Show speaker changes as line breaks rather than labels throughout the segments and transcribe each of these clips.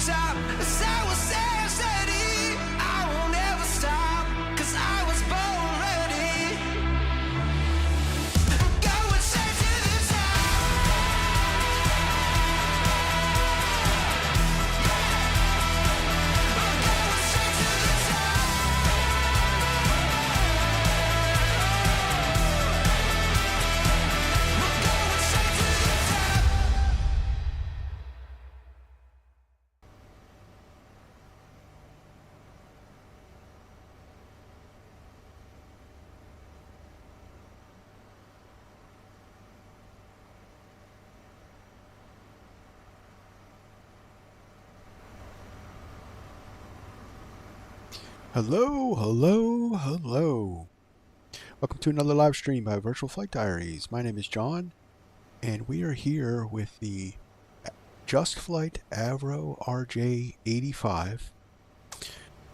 top. As I will stand steady, I won't ever stop, 'cause I was born ready. I'm going straight to the top. I'm going straight to the top. I'm going straight to the top.
Hello, hello, hello. Welcome to another live stream by Virtual Flight Diaries. My name is John, and we are here with the JustFlightt Avro RJ-85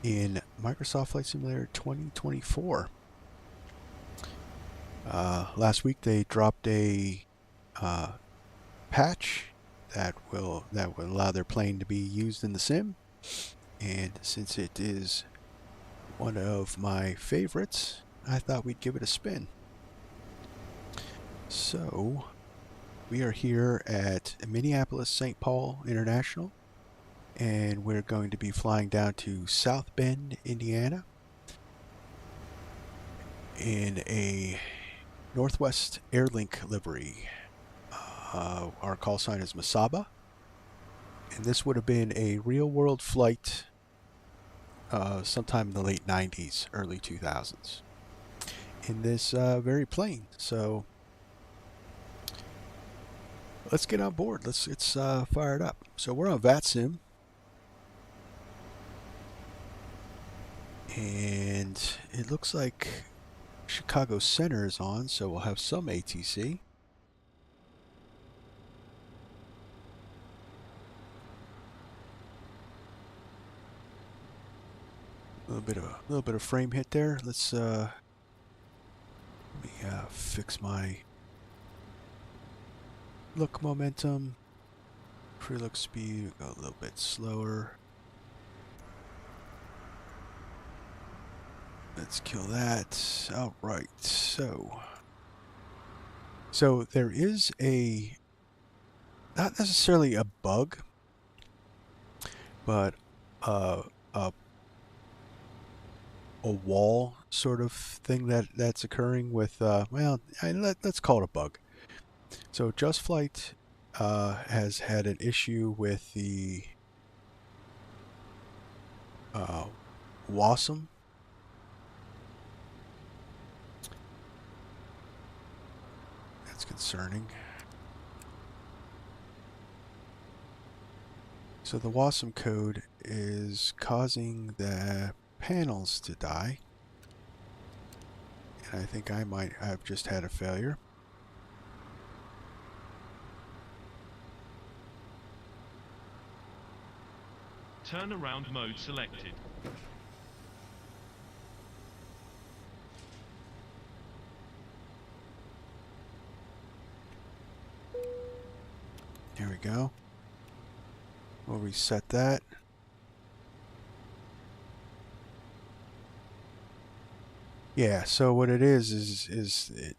in Microsoft Flight Simulator 2024. Last week they dropped a patch that will allow their plane to be used in the sim, and since it is one of my favorites, I thought we'd give it a spin. So we are here at Minneapolis St. Paul International, and we're going to be flying down to South Bend, Indiana in a Northwest Airlink livery. Our call sign is Mesaba, and this would have been a real-world flight sometime in the late 90s, early 2000s, in this very plane. So let's get on board. Let's fire it up. So we're on Vatsim, and it looks like Chicago Center is on, so we'll have some ATC. A little bit of frame hit there. Let's let me fix my look momentum. Pre-look speed, go a little bit slower. Let's kill that. All right. So there is not necessarily a bug, but a wall sort of thing that's occurring with let's call it a bug. So JustFlightt has had an issue with the Vatsim. That's concerning. So the Vatsim code is causing the panels to die, and I think I might have just had a failure.
Turnaround mode selected.
There we go. We'll reset that. Yeah, so what it is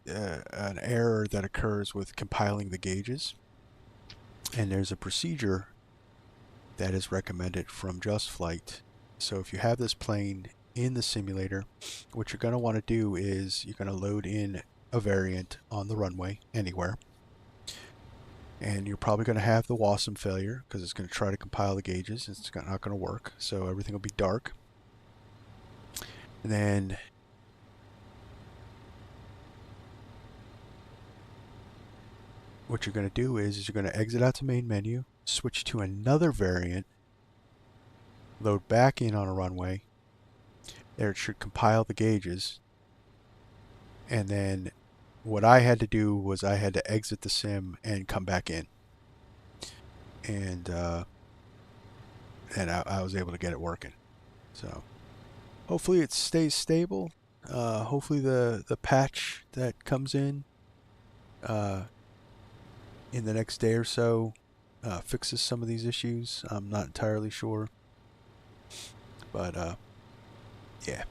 an error that occurs with compiling the gauges, and there's a procedure that is recommended from JustFlightt. So if you have this plane in the simulator, what you're going to want to do is you're going to load in a variant on the runway anywhere, and you're probably going to have the Vatsim failure because it's going to try to compile the gauges. It's not going to work, so everything will be dark. And then what you're going to do is you're going to exit out to main menu, switch to another variant, load back in on a runway. There it should compile the gauges. And then what I had to do was I had to exit the sim and come back in. And I was able to get it working. So hopefully it stays stable. Hopefully the patch that comes in the next day or so fixes some of these issues. I'm not entirely sure, but yeah.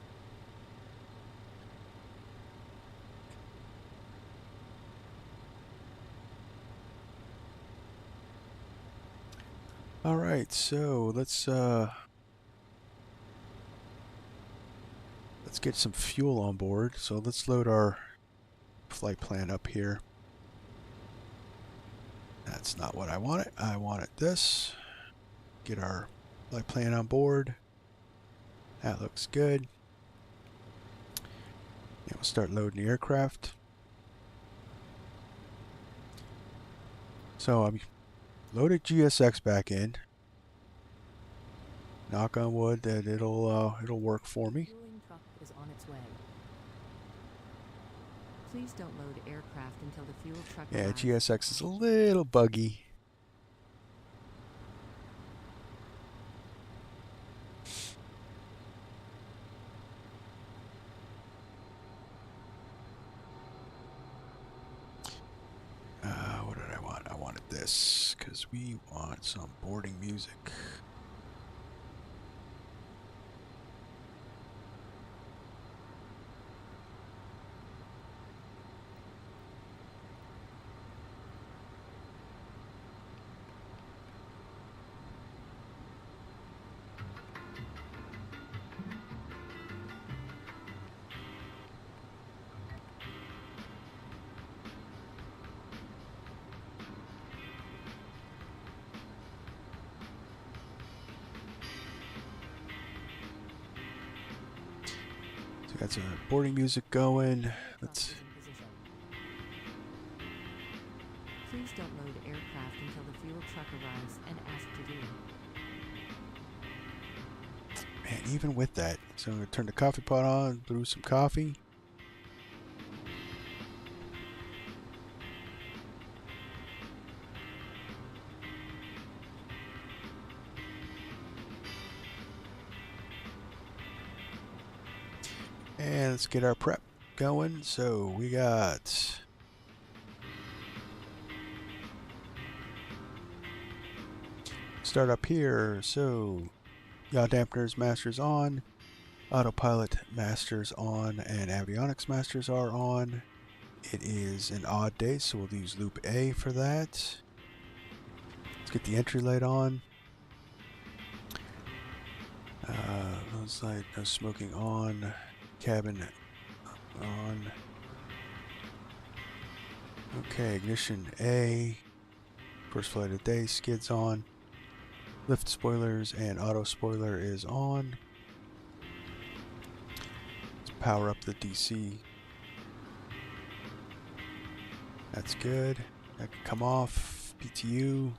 All right, so let's get some fuel on board. So let's load our flight plan up here. That's not what I wanted. I wanted this. Get our flight plan on board. That looks good. And we'll start loading the aircraft. So I'm loaded GSX back in. Knock on wood that it'll work for me.
Fueling truck is on its way. Please don't load aircraft until the fuel truck
Yeah,
arrives.
GSX is a little buggy. What did I want? I wanted this because we want some boarding music. Got some boarding music going. Let's.
Truck is in position. Please don't load aircraft until the fuel truck arrives and ask to do.
Man, even with that, so I'm gonna turn the coffee pot on, brew some coffee. And let's get our prep going. So we got start up here. So yaw dampeners masters on, autopilot masters on, and avionics masters are on. It is an odd day, so we'll use loop A for that. Let's get the entry light on. Looks like no smoking on. Cabin on. Okay, ignition A. First flight of the day, skids on. Lift spoilers and auto spoiler is on. Let's power up the DC. That's good. That can come off. PTU.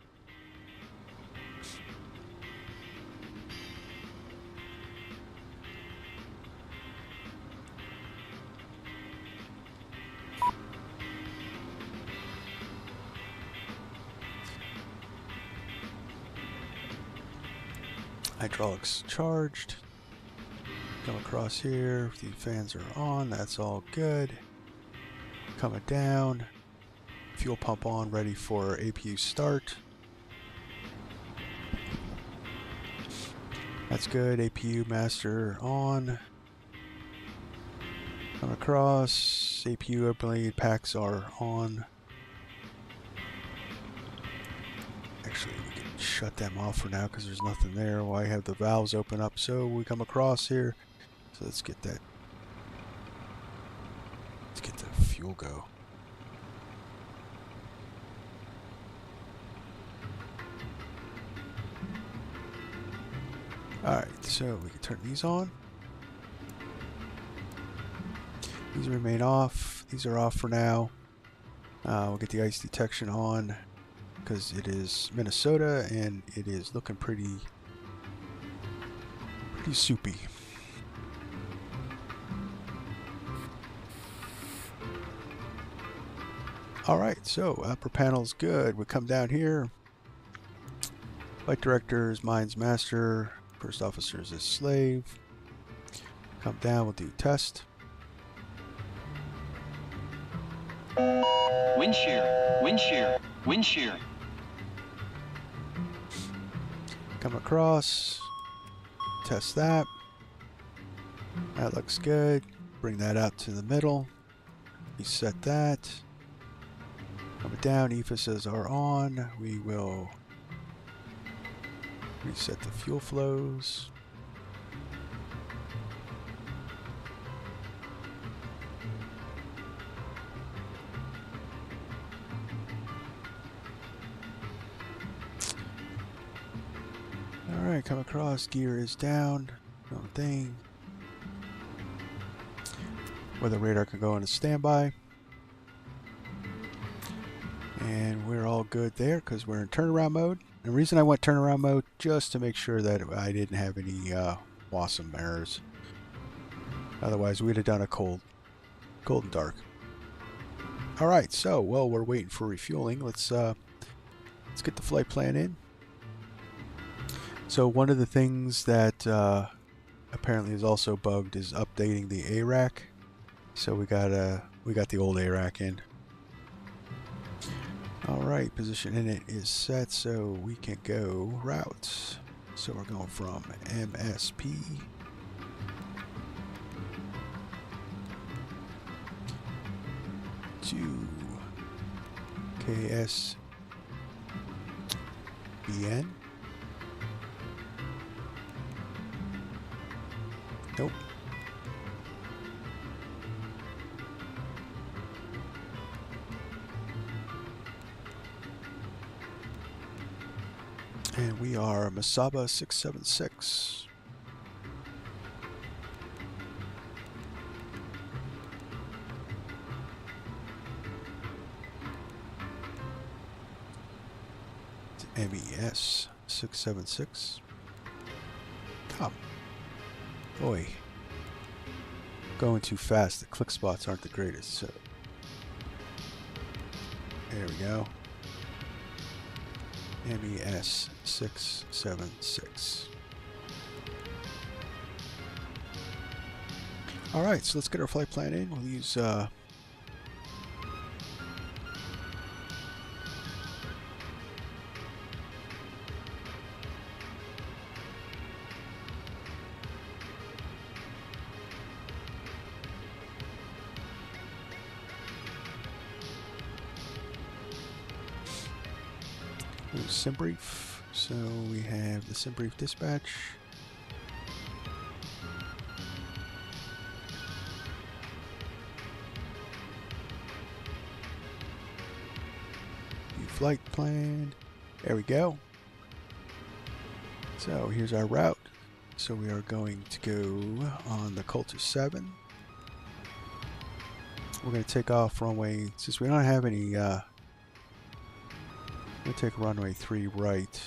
Hydraulics charged. Come across here. The fans are on. That's all good. Coming down. Fuel pump on, ready for APU start. That's good. APU master on. Come across. APU blade packs are on. Actually, we can shut them off for now because there's nothing there. While I have the valves open up, so we come across here. So let's get that. Let's get the fuel go. Alright, so we can turn these on. These remain off. These are off for now. We'll get the ice detection on because it is Minnesota and it is looking pretty soupy. Alright, so upper panel's good. We come down here. Flight directors, mines master. First officers is slave. Come down, we'll do test.
Wind shear, wind shear, wind shear.
across. Test that. That looks good. Bring that out to the middle. Reset that. Coming down, EFISs are on. We will reset the fuel flows. Alright, come across. Gear is down. No thing. Weather radar can go into standby. And we're all good there because we're in turnaround mode. The reason I went turnaround mode, just to make sure that I didn't have any Vatsim errors. Otherwise, we'd have done a cold and dark. Alright, so, well, we're waiting for refueling. Let's get the flight plan in. So one of the things that apparently is also bugged is updating the ARAC. So we got the old ARAC in. Alright, position in it is set, so we can go routes. So we're going from MSP to KSBN. Nope. And we are Mesaba 676. It's MES 676. Come. Boy. Going too fast. The click spots aren't the greatest, so. There we go. MES 676. Alright, so let's get our flight plan in. We'll use SimBrief. So we have the SimBrief dispatch. New flight plan. There we go. So here's our route. So we are going to go on the Coulter 7. We're going to take off runway, since we don't have any we'll take runway 3 right.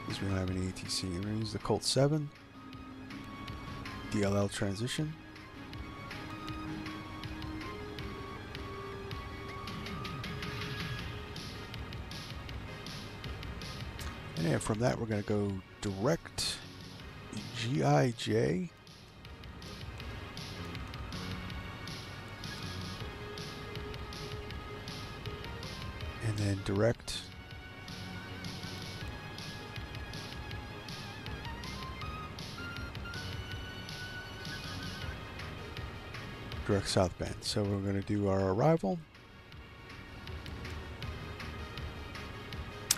Because we don't have any ATC. We're going to use the Colt 7. DLL transition. And from that we're going to go direct GIJ. And then direct southbound. So we're going to do our arrival.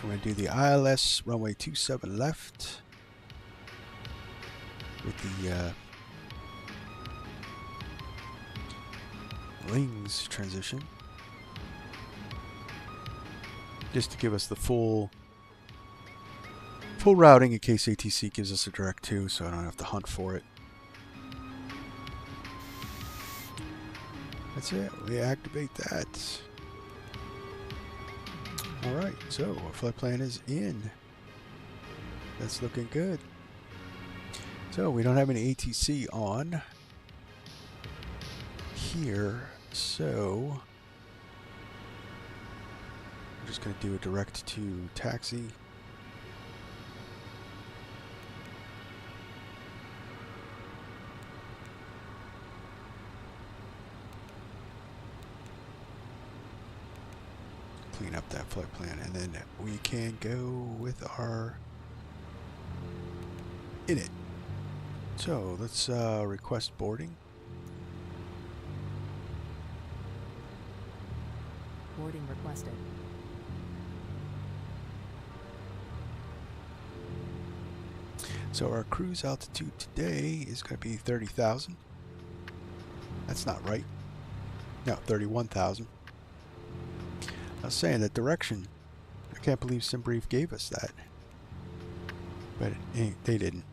We're going to do the ILS runway 27 left with the wings transition. Just to give us the full routing in case ATC gives us a direct too, so I don't have to hunt for it. That's it. We activate that. Alright, so our flight plan is in. That's looking good. So we don't have any ATC on here, so I'm just going to do a direct to taxi. clean up that flight plan, and then we can go with our init. So let's request boarding.
Boarding requested.
So our cruise altitude today is going to be 30,000. That's not right. No, 31,000. I was saying that direction. I can't believe SimBrief gave us that. But they didn't.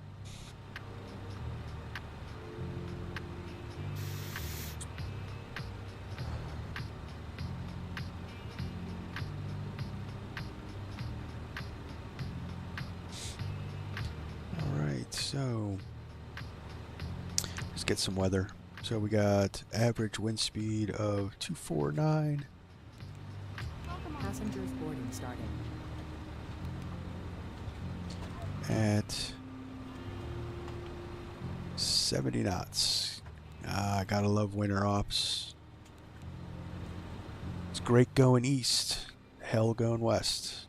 Alright, so let's get some weather. So we got average wind speed of 249.
Passengers boarding started.
At 70 knots. I gotta love winter ops. It's great going east, hell going west.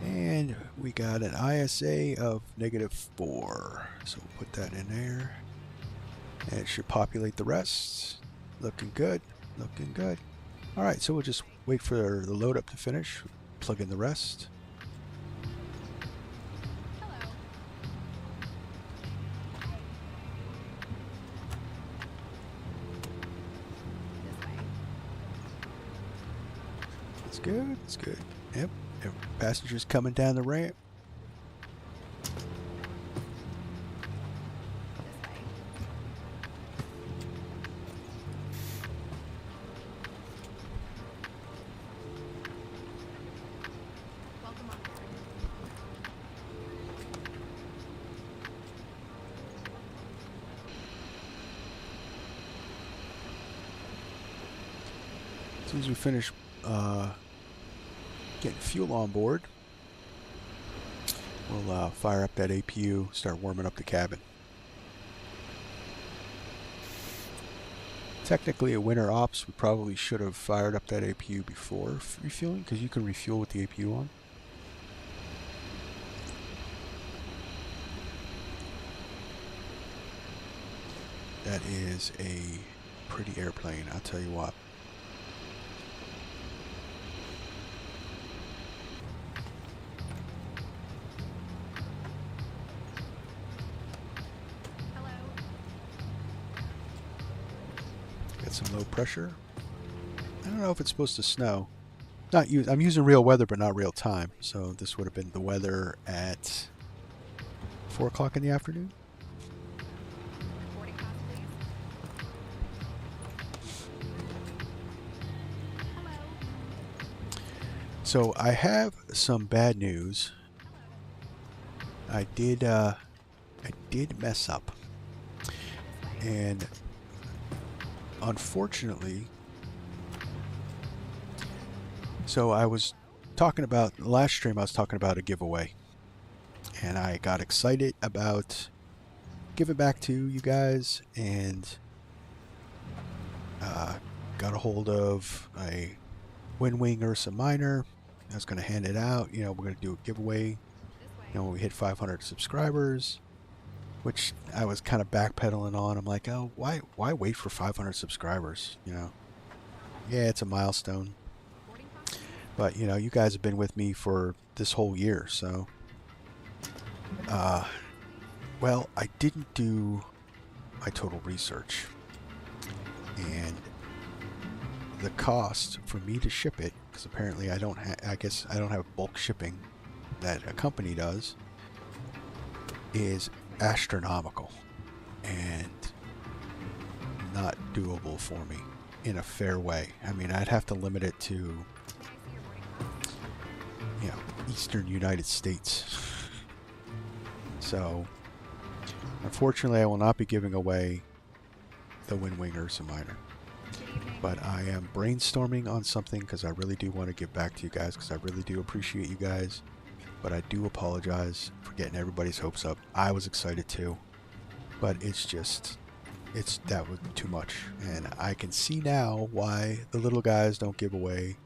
And we got an ISA of -4. So we'll put that in there. And it should populate the rest. Looking good. Looking good. Alright, so we'll just wait for the load up to finish. Plug in the rest. It's good. It's good. Yep. Passengers coming down the ramp. As soon as we finish getting fuel on board, we'll fire up that APU, start warming up the cabin. Technically, at winter ops, we probably should have fired up that APU before refueling, because you can refuel with the APU on. That is a pretty airplane, I'll tell you what. Some low pressure. I don't know if it's supposed to snow. I'm using real weather, but not real time. So this would have been the weather at 4 o'clock in the afternoon. So I have some bad news. I did mess up, and unfortunately, so I was talking about, last stream I was talking about a giveaway, and I got excited about giving back to you guys, and got a hold of a Wing Ursa Minor. I was going to hand it out. You know, we're going to do a giveaway, you know, when we hit 500 subscribers. Which I was kind of backpedaling on. I'm like, oh, why wait for 500 subscribers? You know, yeah, it's a milestone. But you know, you guys have been with me for this whole year, so. Well, I didn't do my total research, and the cost for me to ship it, because apparently I guess I don't have bulk shipping that a company does, is astronomical and not doable for me in a fair way. I mean, I'd have to limit it to, you know, eastern United States. So unfortunately, I will not be giving away the Wing Ursa Minor, but I am brainstorming on something because I really do want to give back to you guys, because I really do appreciate you guys. But I do apologize for getting everybody's hopes up. I was excited too, but that was too much. And I can see now why the little guys don't give away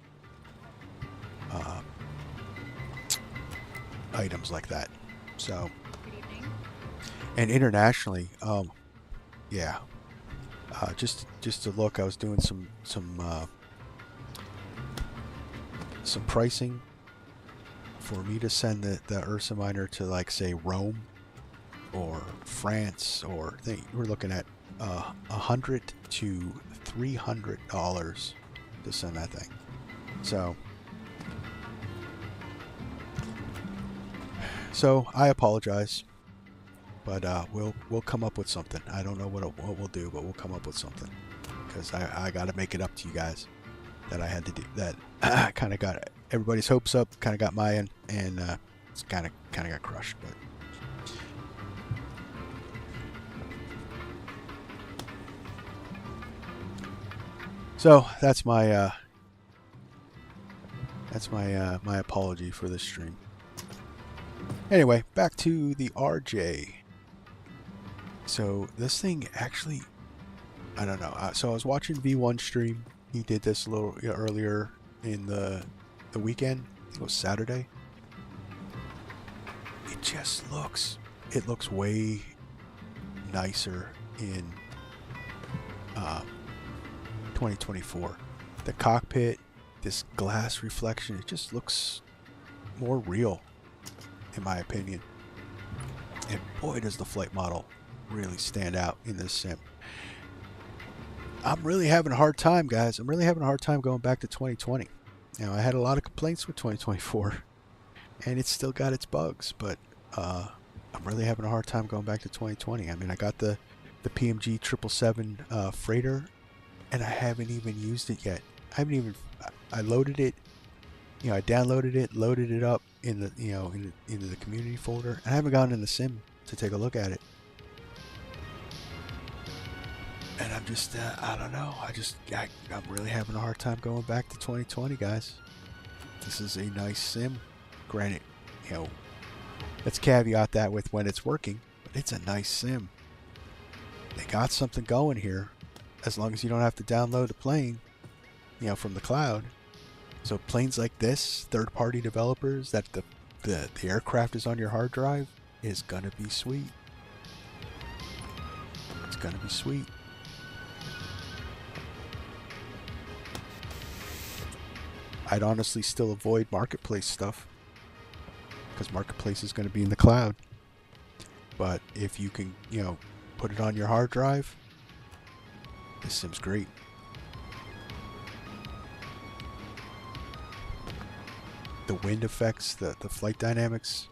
items like that. So,
Good evening.
and internationally, yeah, just to look, I was doing some pricing for me to send the Ursa miner to, like, say, Rome or France, or we're looking at $100 to $300 to send that thing. So I apologize, but we'll come up with something. I don't know what we'll do, but we'll come up with something, because I got to make it up to you guys that I had to do that. Kind of got everybody's hopes up, kind of got mine, and it's kind of got crushed. But so that's my my apology for this stream. Anyway, back to the RJ. So this thing actually, I don't know. So I was watching V1 stream. He did this a little earlier in the weekend. I think it was Saturday. It looks way nicer in 2024. The cockpit, this glass reflection, it just looks more real, in my opinion. And boy, does the flight model really stand out in this sim. I'm really having a hard time, guys. I'm really having a hard time going back to 2020. You know, I had a lot of complaints with 2024, and it's still got its bugs, but I'm really having a hard time going back to 2020. I mean, I got the PMG 777 freighter, and I haven't even used it yet. I loaded it. You know, I downloaded it, loaded it up in the into the community folder. I haven't gone in the sim to take a look at it. And I'm just, I don't know. I'm really having a hard time going back to 2020, guys. This is a nice sim. Granted, you know, let's caveat that with when it's working, but it's a nice sim. They got something going here, as long as you don't have to download the plane, you know, from the cloud. So planes like this, third-party developers, that the aircraft is on your hard drive, is gonna be sweet. It's gonna be sweet. I'd honestly still avoid marketplace stuff, because marketplace is going to be in the cloud. But if you can, you know, put it on your hard drive, this sim's great. The wind effects, the flight dynamics,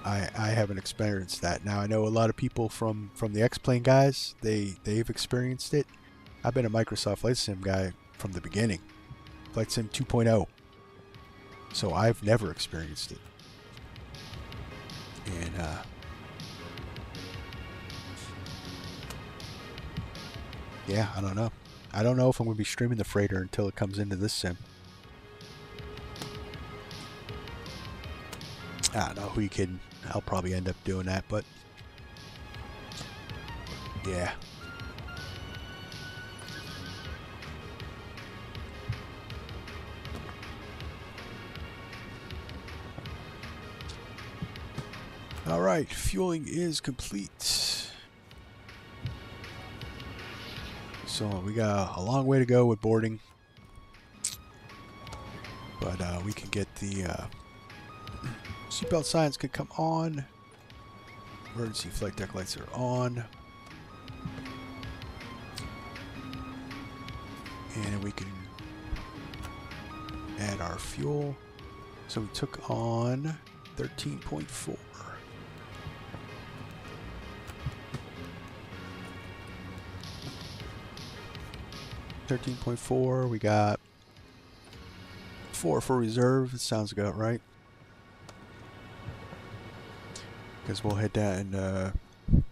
I haven't experienced that. Now I know a lot of people from the X-Plane guys, they've experienced it. I've been a Microsoft Flight Sim guy from the beginning. Flight Sim 2.0. So I've never experienced it. And yeah, I don't know. I don't know if I'm going to be streaming the freighter until it comes into this sim. I don't know, who you kidding? I'll probably end up doing that, but yeah. All right, fueling is complete. So we got a long way to go with boarding, but we can get the seatbelt signs can come on. Emergency flight deck lights are on, and we can add our fuel. So we took on 13.4. 13.4, we got 4 for reserve. It sounds about right. Because we'll head down and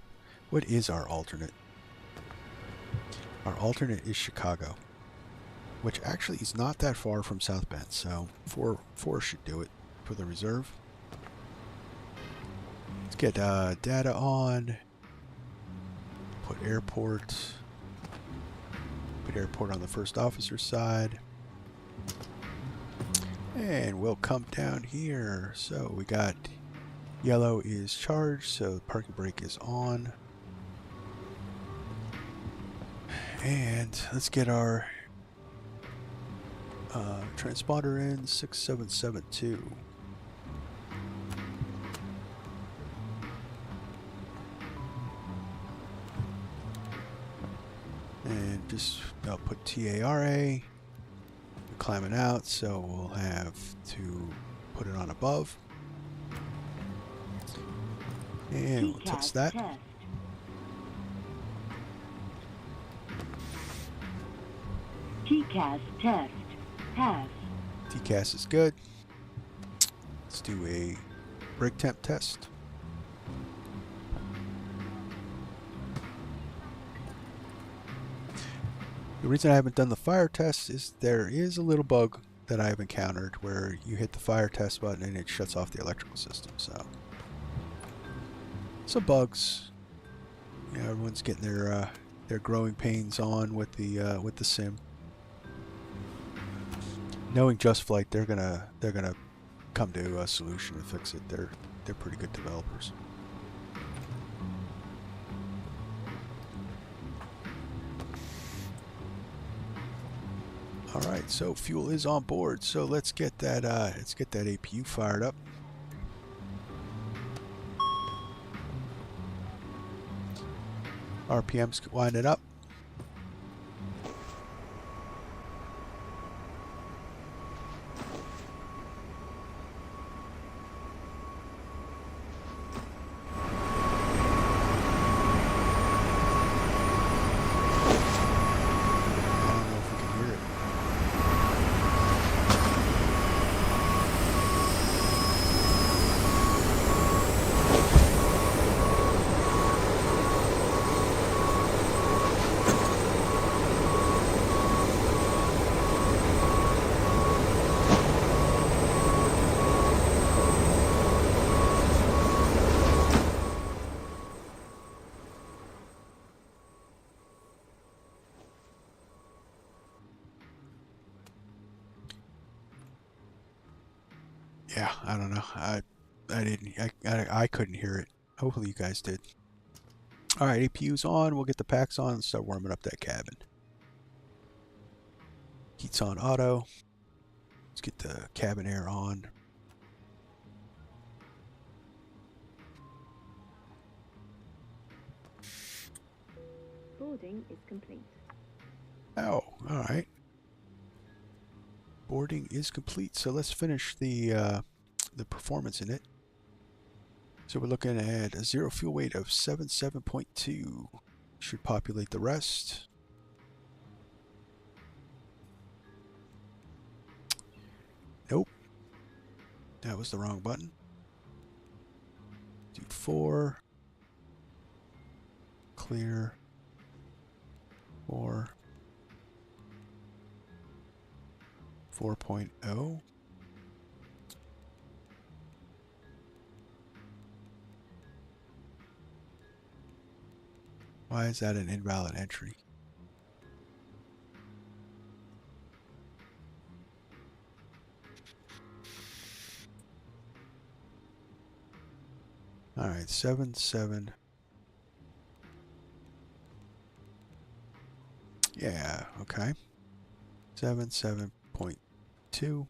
what is our alternate? Our alternate is Chicago, which actually is not that far from South Bend, so 4 should do it for the reserve. Let's get data on. Put airport. Put airport on the first officer side. And we'll come down here. So we got yellow is charged, so the parking brake is on. And let's get our transponder in 6772. And just I'll put TARA. We're climbing out, so we'll have to put it on above. And we'll test that.
TCAS test. Pass.
TCAS is good. Let's do a brake temp test. The reason I haven't done the fire test is there is a little bug that I've encountered where you hit the fire test button and it shuts off the electrical system. So some bugs. You know, everyone's getting their growing pains on with the sim. Knowing JustFlightt, they're gonna come to a solution to fix it. They're pretty good developers. All right, so fuel is on board. So let's get that APU fired up. RPM's winding up. Yeah, I don't know. I couldn't hear it. Hopefully you guys did. All right, APU's on. We'll get the packs on and start warming up that cabin. Heat's on auto. Let's get the cabin air on.
Boarding is complete.
Oh, all right. Boarding is complete. So let's finish the performance in it. So we're looking at a zero fuel weight of 77.2. Should populate the rest. Nope. That was the wrong button. Dude 4. Clear. 4. 4.0. Why is that an invalid entry? All right, 7. Yeah, okay. 7.2.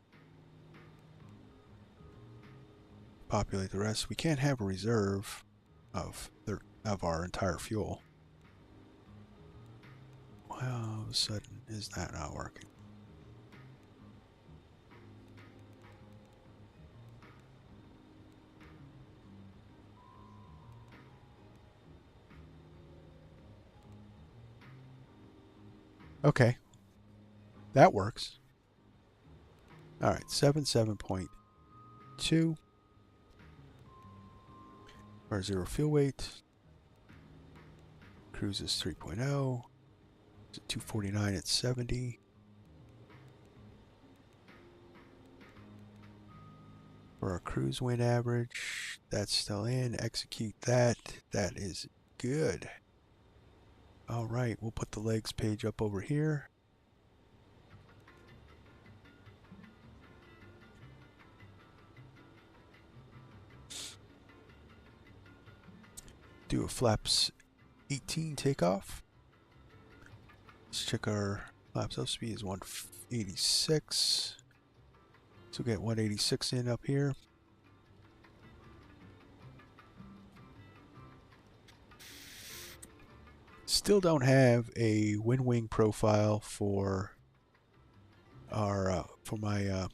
Populate the rest. We can't have a reserve of our entire fuel. Why all of a sudden is that not working? Okay, that works. All right, 7.2. Our zero fuel weight. Cruise is 3.0. It's at 249 at 70. For our cruise wind average, that's still in. Execute that. That is good. All right, we'll put the legs page up over here. do a flaps 18 takeoff. Let's check our flaps up speed is 186. So we'll get 186 in up here. Still don't have a wind wing profile for our my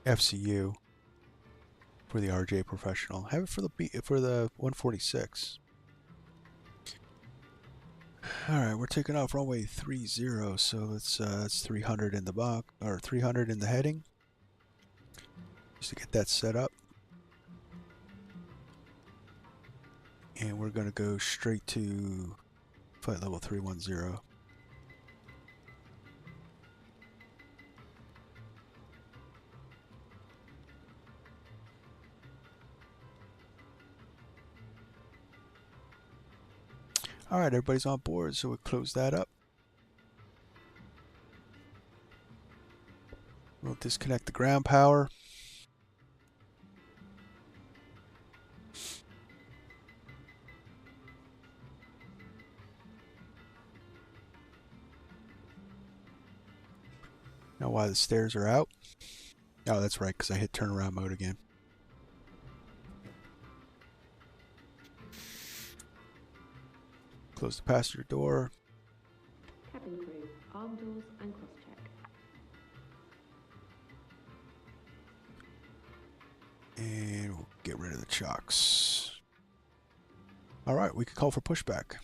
FCU for the RJ Professional. Have it for the 146. All right, we're taking off runway 30, so that's 300 in the box or 300 in the heading. Just to get that set up. And we're going to go straight to flight level 310. All right, everybody's on board, so we'll close that up. We'll disconnect the ground power. Now why the stairs are out. Oh, that's right, because I hit turnaround mode again. Close the passenger door.
Cabin crew, arm doors and cross-check.
And we'll get rid of the chocks. All right, we can call for pushback.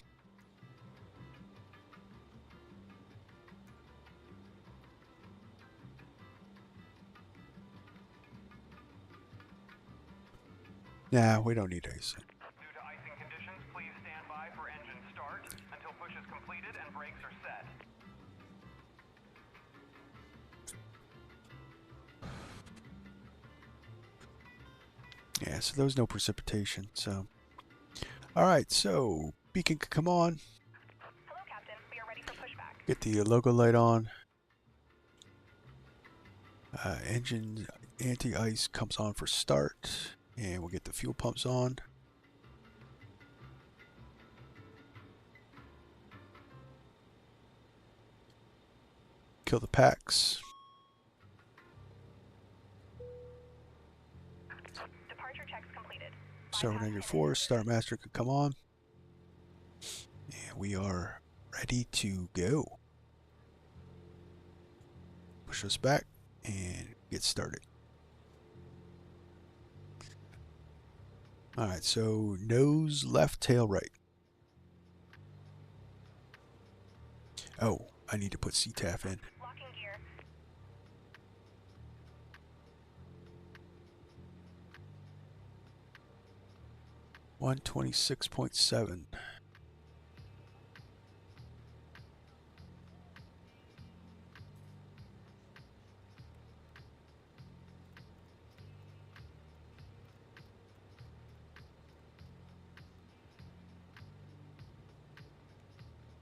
Nah, we don't need AC.
Due to icing conditions, please stand by for engine start until push is completed and brakes are set.
Yeah, so there was no precipitation, so. Alright, so beacon can come on.
Hello, Captain. We are ready for pushback.
Get the logo light on. Engine anti-ice comes on for start. And we'll get the fuel pumps on. Kill the packs.
Departure checks completed.
Start with engine 4. Start master can come on. And we are ready to go. Push us back and get started. Alright, so nose left, tail right. Oh, I need to put CTAF in.
Locking gear.
$126.7.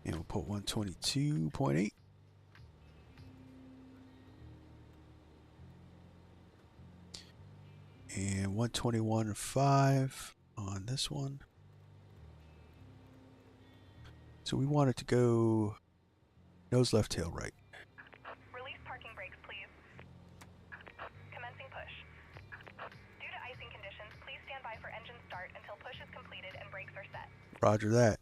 And we'll put 122.8. And 121.5 on this one. So we want it to go nose left, tail right.
Release parking brakes, please. Commencing push. Due to icing conditions, please stand by for engine start until push is completed and brakes are set.
Roger that.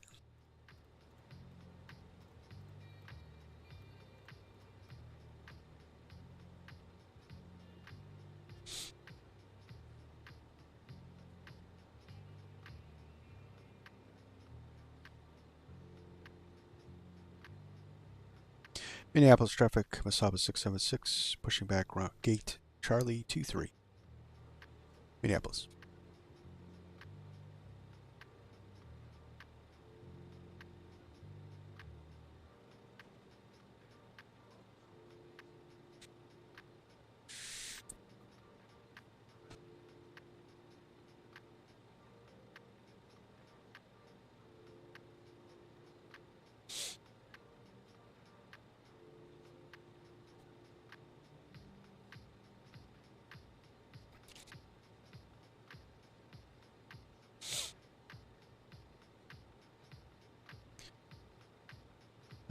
Minneapolis traffic, Mesaba 676, pushing back gate Charlie 23. Minneapolis.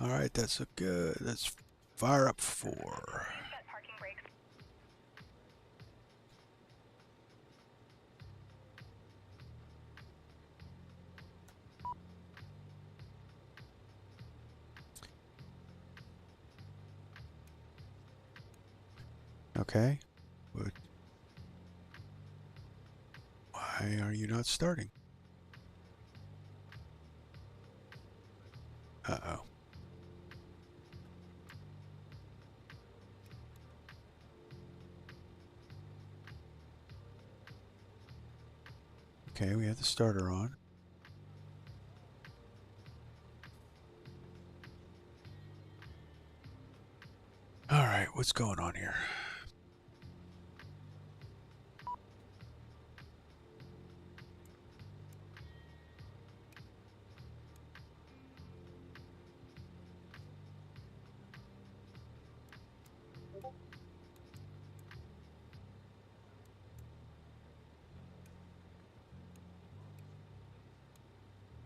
All right, that's a good. Let's fire up 4.
Set parking brakes.
Okay. But why are you not starting? Uh-oh. Okay, we have the starter on. All right, what's going on here?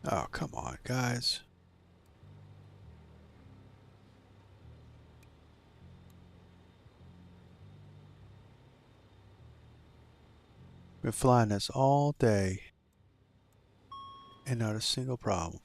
Oh, come on, guys. Been flying this all day and not a single problem.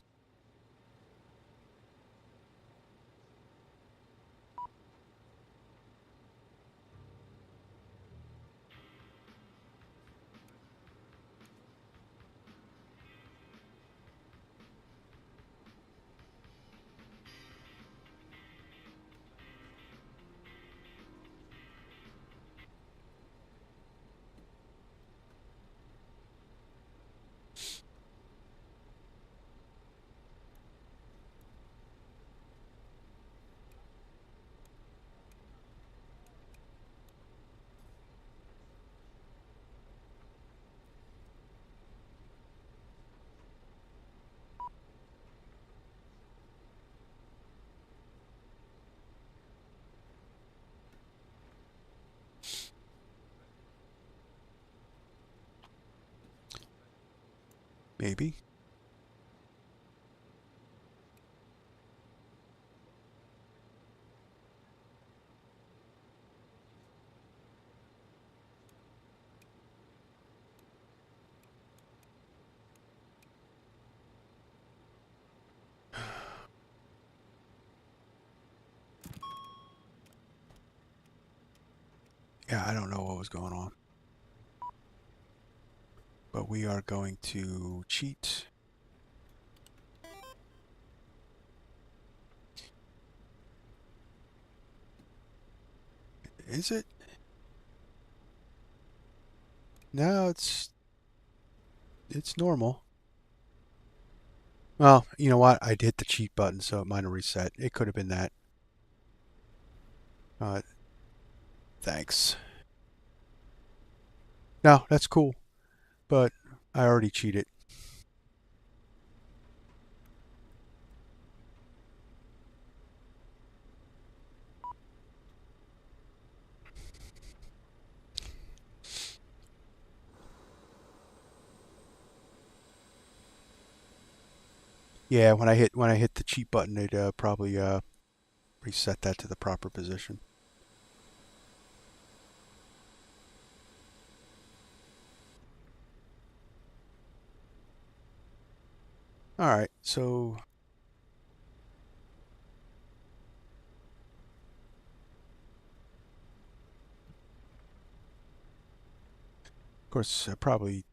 Maybe. Yeah, I don't know what was going on. But we are going to cheat. Is it? No, it's normal. Well, you know what? I hit the cheat button, so it might have reset. It could have been that. Thanks. No, that's cool. But I already cheated. Yeah, when I hit the cheat button, it probably reset that to the proper position. All right, so of course probably.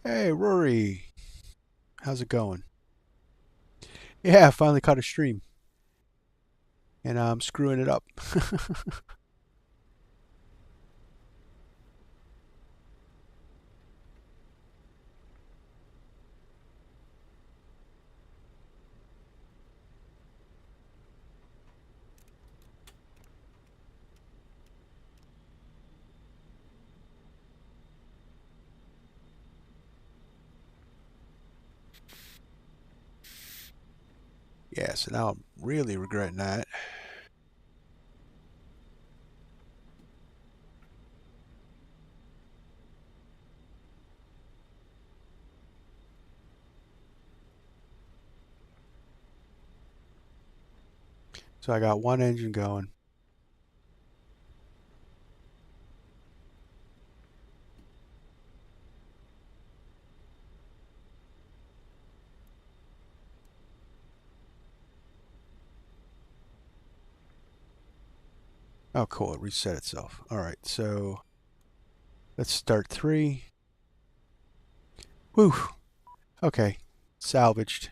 Hey, Rory, how's it going? Yeah, I finally caught a stream, and I'm screwing it up. Yeah, so now I'm really regretting that. So I got one engine going. Oh, cool. It reset itself. All right, so let's start 3. Whew. Okay. Salvaged.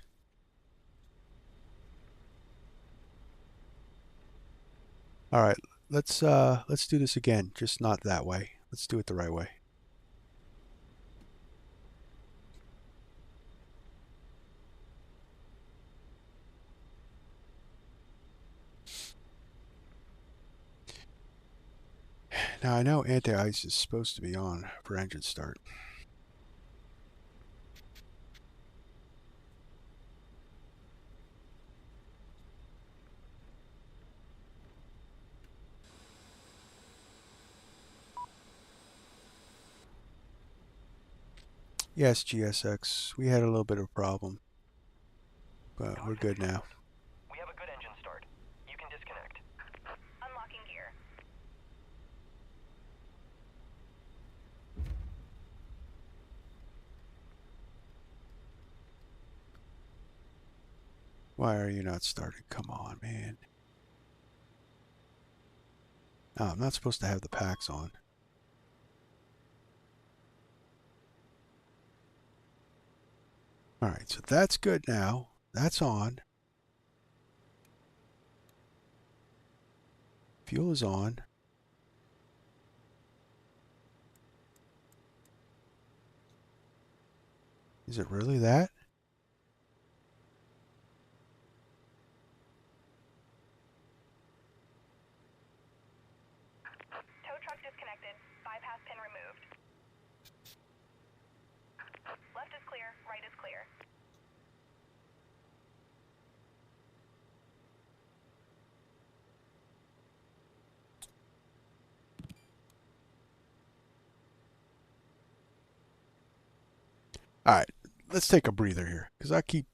All right. Let's do this again, just not that way. Let's do it the right way. Now I know anti-ice is supposed to be on for engine start. Yes, GSX, we had a little bit of a problem, but we're good now.
We have a good engine start. You can disconnect.
Unlocking gear.
Why are you not starting? Come on, man. Oh, I'm not supposed to have the packs on. Alright, so that's good now. That's on. Fuel is on. Is it really that?
Tow truck disconnected. Bypass pin removed. Left is clear, right is clear.
Alright, let's take a breather here, because I keep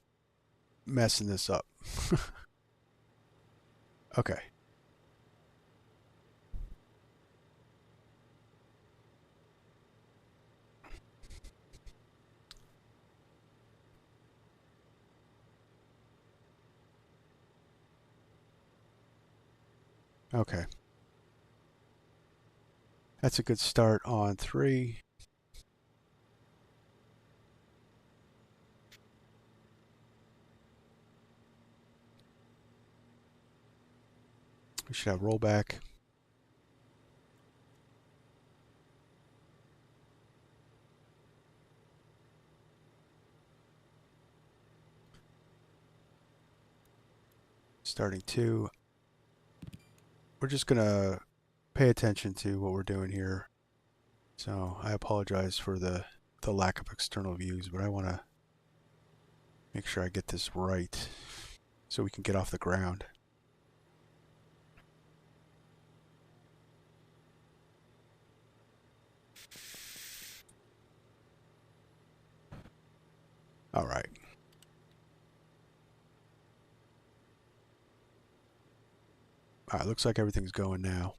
messing this up. Okay. Okay. That's a good start on 3. We should have rollback. Starting 2. We're just going to pay attention to what we're doing here. So I apologize for the lack of external views, but I want to make sure I get this right so we can get off the ground. All right. All right, looks like everything's going now.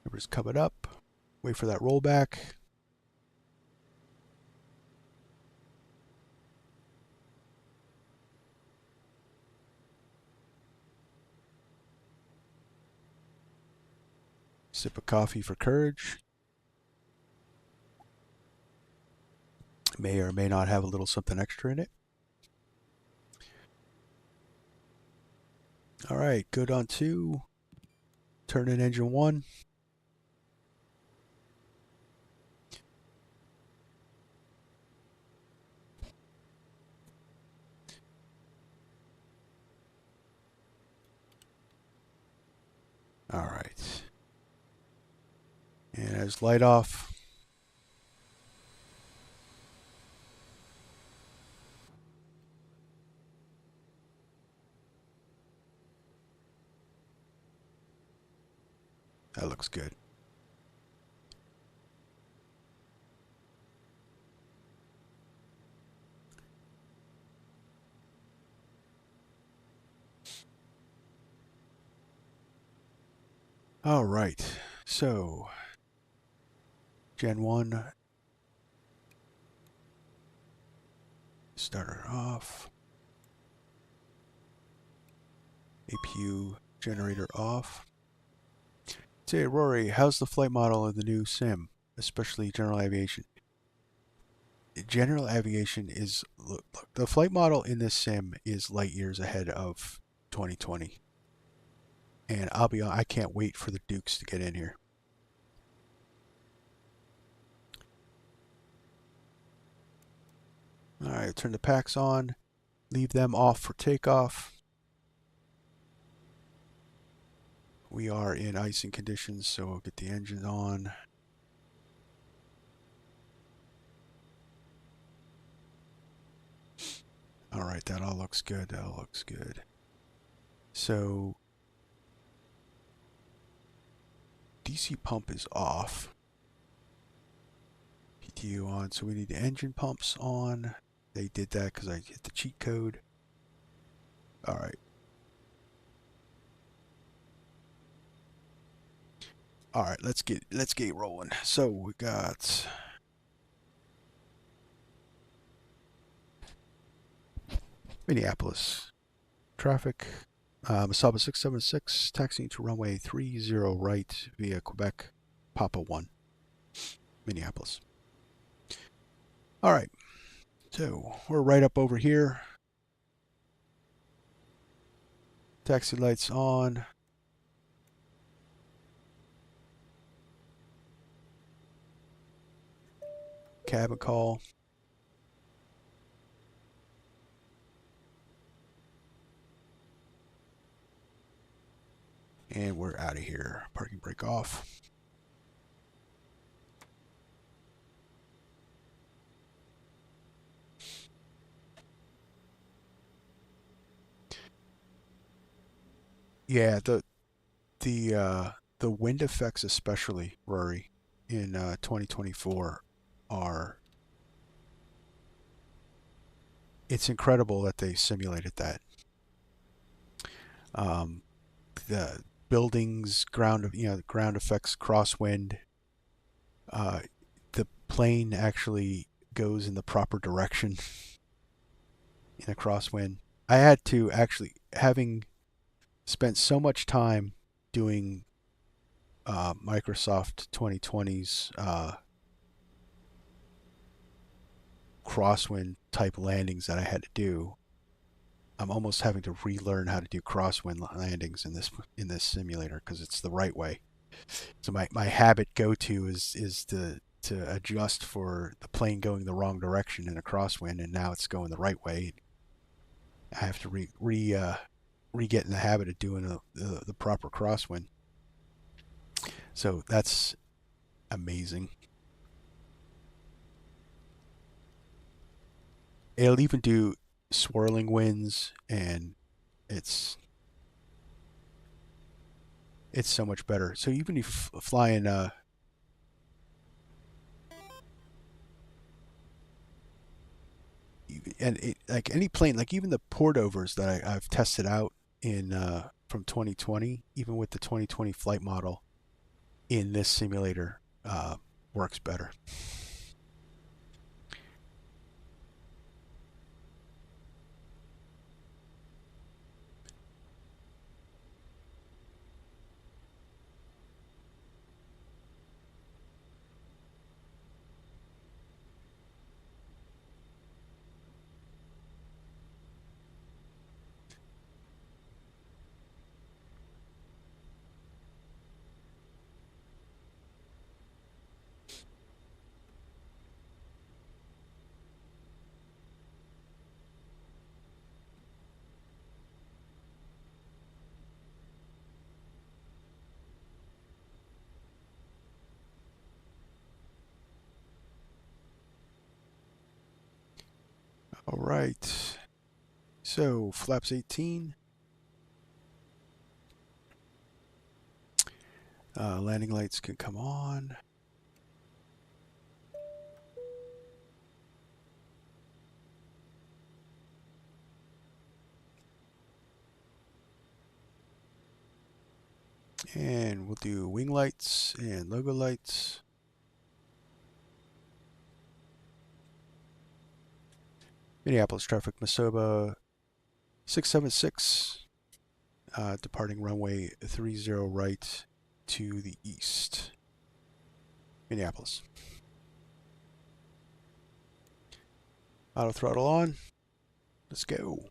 Numbers coming up. Wait for that rollback. Sip of coffee for courage. May or may not have a little something extra in it. All right, good on 2. Turn in engine 1. All right. And as light off. That looks good. All right, so Gen 1, starter off, APU generator off. Say, Rory, how's the flight model of the new sim, especially general aviation? General aviation is, look, the flight model in this sim is light years ahead of 2020. And I'll be honest, I can't wait for the Dukes to get in here. All right, turn the packs on, leave them off for takeoff. We are in icing conditions, so we'll get the engines on. All right, that all looks good. That all looks good. So DC pump is off. PTU on, so we need the engine pumps on. They did that because I hit the cheat code. All right. All right, let's get rolling. So we got Minneapolis traffic. Mesaba 676 taxiing to runway 30 right via Quebec, Papa 1, Minneapolis. All right, so we're right up over here. Taxi lights on. Cabin call. And we're out of here. Parking brake off. Yeah, the wind effects, especially, Rory, in 2024 are, it's incredible that they simulated that. The buildings, ground effects, crosswind. The plane actually goes in the proper direction in a crosswind. I had to actually, having spent so much time doing Microsoft 2020's crosswind type landings that I had to do, I'm almost having to relearn how to do crosswind landings in this simulator because it's the right way. So my habit go-to is to adjust for the plane going the wrong direction in a crosswind, and now it's going the right way. I have to re-get in the habit of doing the proper crosswind. So that's amazing. It'll even do swirling winds, and it's so much better. So even if flying like any plane, like even the portovers that I've tested out in from 2020, even with the 2020 flight model in this simulator, works better. All right. So flaps 18. Landing lights can come on. And we'll do wing lights and logo lights. Minneapolis traffic, Mesaba 676, departing runway 30 right to the east. Minneapolis. Auto throttle on. Let's go.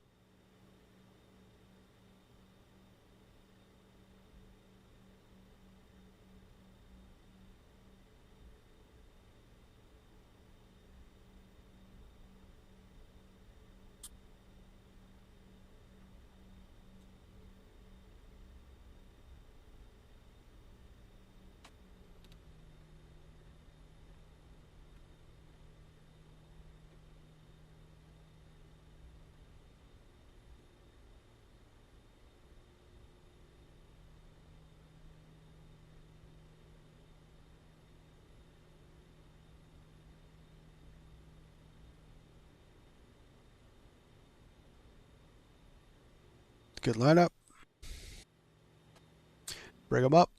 Good lineup. Bring them up.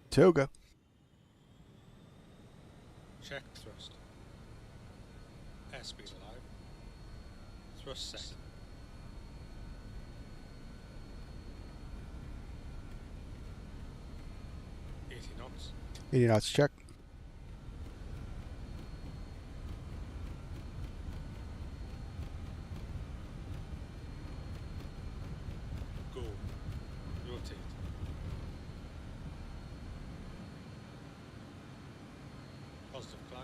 Toga.
Check thrust. Airspeed alive. Thrust set. knots.
80 knots check.
Go. Rotate. Positive climb.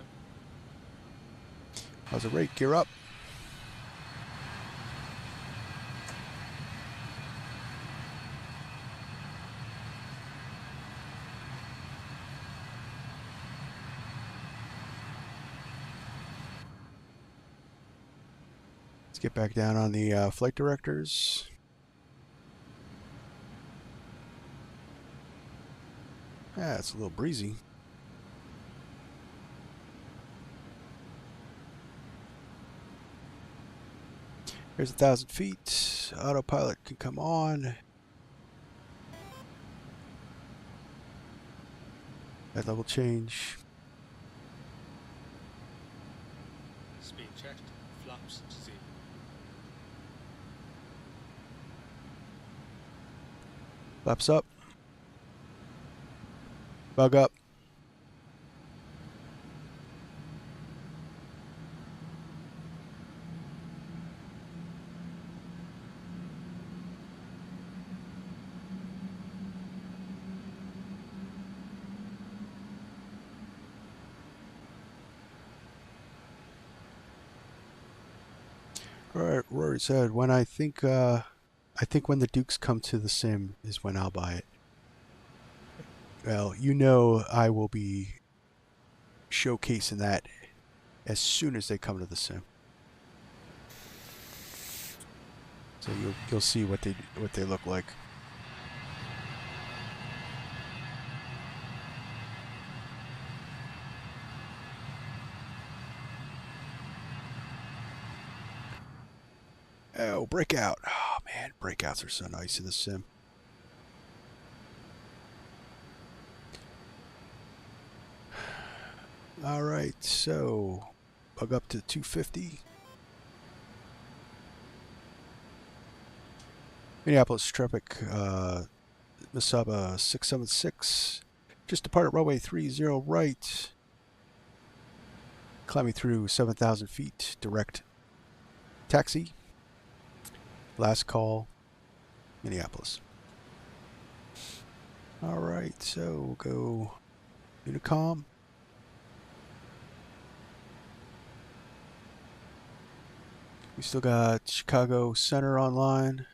How's the rate? Gear up. Let's get back down on the flight directors. Yeah, it's a little breezy. Here's 1,000 feet. Autopilot can come on. That level change.
Speed checked. Flaps to zero.
Flaps up. Bug up. Rory said, "When I think when the Dukes come to the sim is when I'll buy it." Well, you know I will be showcasing that as soon as they come to the sim. So you'll see what they look like. Oh, breakout. Oh man, breakouts are so nice in the sim. All right, so bug up to 250. Minneapolis traffic, Mesaba 676. Just departed runway 30 right. Climbing through 7,000 feet. Direct taxi. Last call, Minneapolis. All right, so we'll go Unicom. We still got Chicago Center online.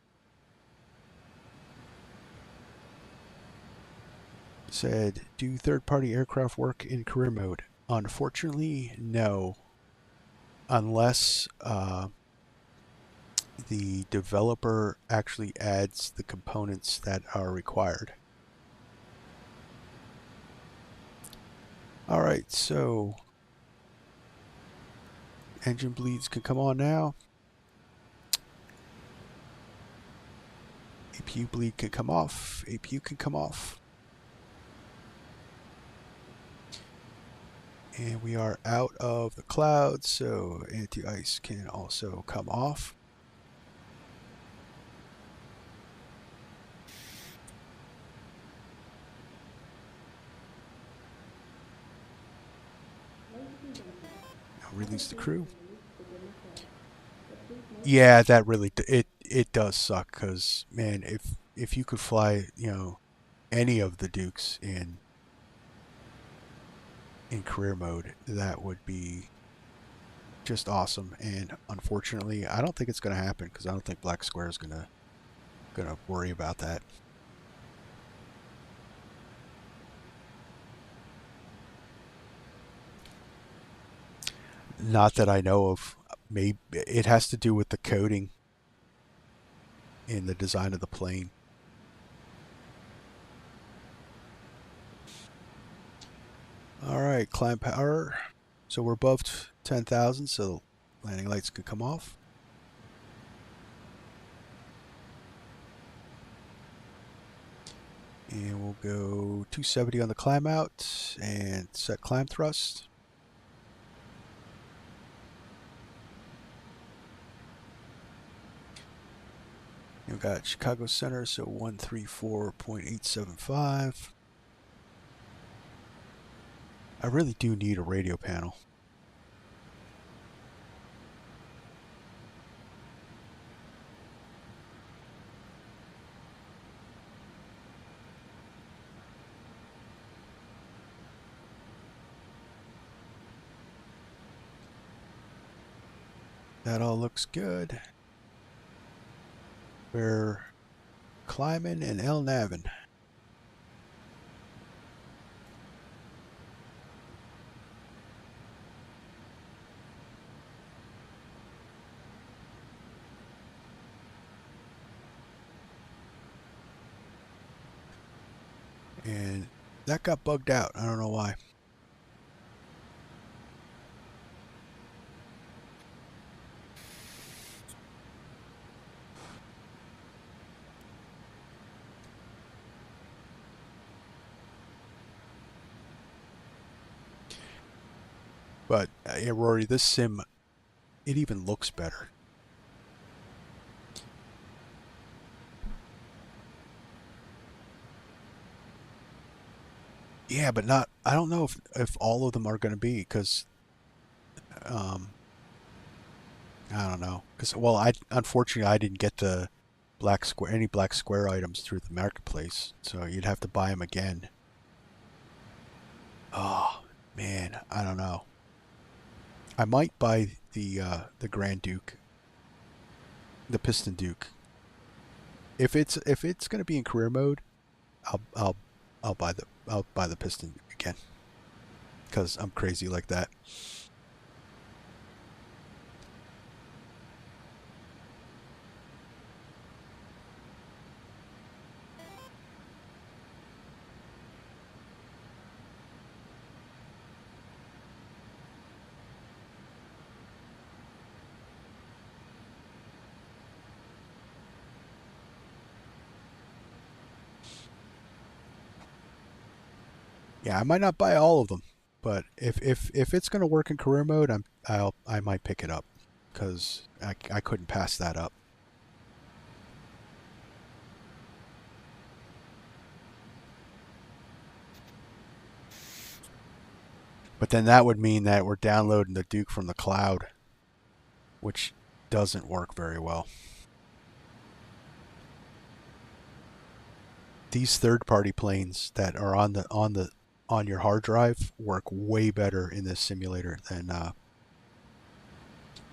Said, do third-party aircraft work in career mode? Unfortunately, no. Unless the developer actually adds the components that are required. Alright, so engine bleeds can come on now. APU bleed can come off. APU can come off. And we are out of the cloud, so anti-ice can also come off. Now release the crew. Yeah, that really it does suck, because man, if you could fly, you know, any of the Dukes in career mode, that would be just awesome. And unfortunately, I don't think it's going to happen, because I don't think Black Square is gonna worry about that. Not that I know of. Maybe it has to do with the coding in the design of the plane. All right, climb power. So we're above 10,000, so landing lights can come off. And we'll go 270 on the climb out and set climb thrust. We've got Chicago Center, so 134.875. I really do need a radio panel. That all looks good. We're climbing and El-naving. And that got bugged out. I don't know why. But yeah, Rory, this sim, it even looks better. Yeah, but not. I don't know if all of them are going to be, because I don't know. Because well, unfortunately I didn't get the any black square items through the marketplace, so you'd have to buy them again. Oh man, I don't know. I might buy the Grand Duke, the Piston Duke. If it's going to be in career mode, I'll buy the Piston again, because I'm crazy like that. Yeah, I might not buy all of them, but if it's going to work in career mode, I might pick it up, because I couldn't pass that up. But then that would mean that we're downloading the Duke from the cloud, which doesn't work very well. These third-party planes that are on your hard drive work way better in this simulator than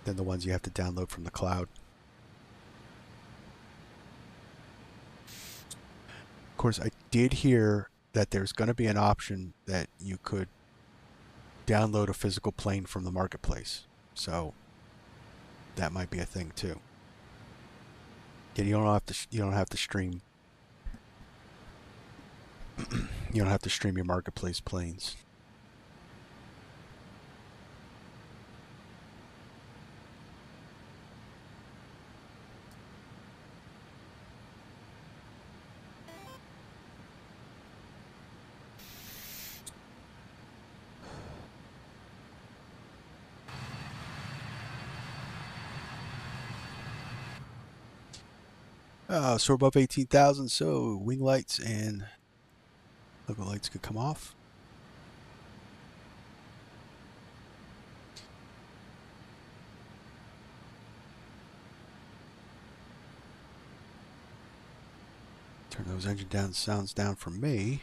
the ones you have to download from the cloud. Of course, I did hear that there's going to be an option that you could download a physical plane from the marketplace, so that might be a thing too. you don't have to stream. You don't have to stream your marketplace planes. So we're above 18,000, so wing lights and logo lights could come off. Turn those engine sounds down for me.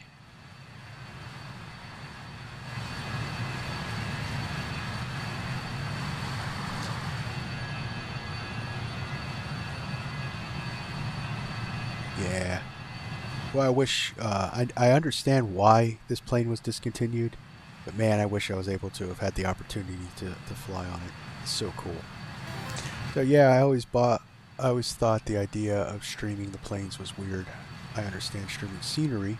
Yeah. Well, I wish, I understand why this plane was discontinued, but man, I wish I was able to have had the opportunity to fly on it. It's so cool. So yeah, I always thought the idea of streaming the planes was weird. I understand streaming scenery,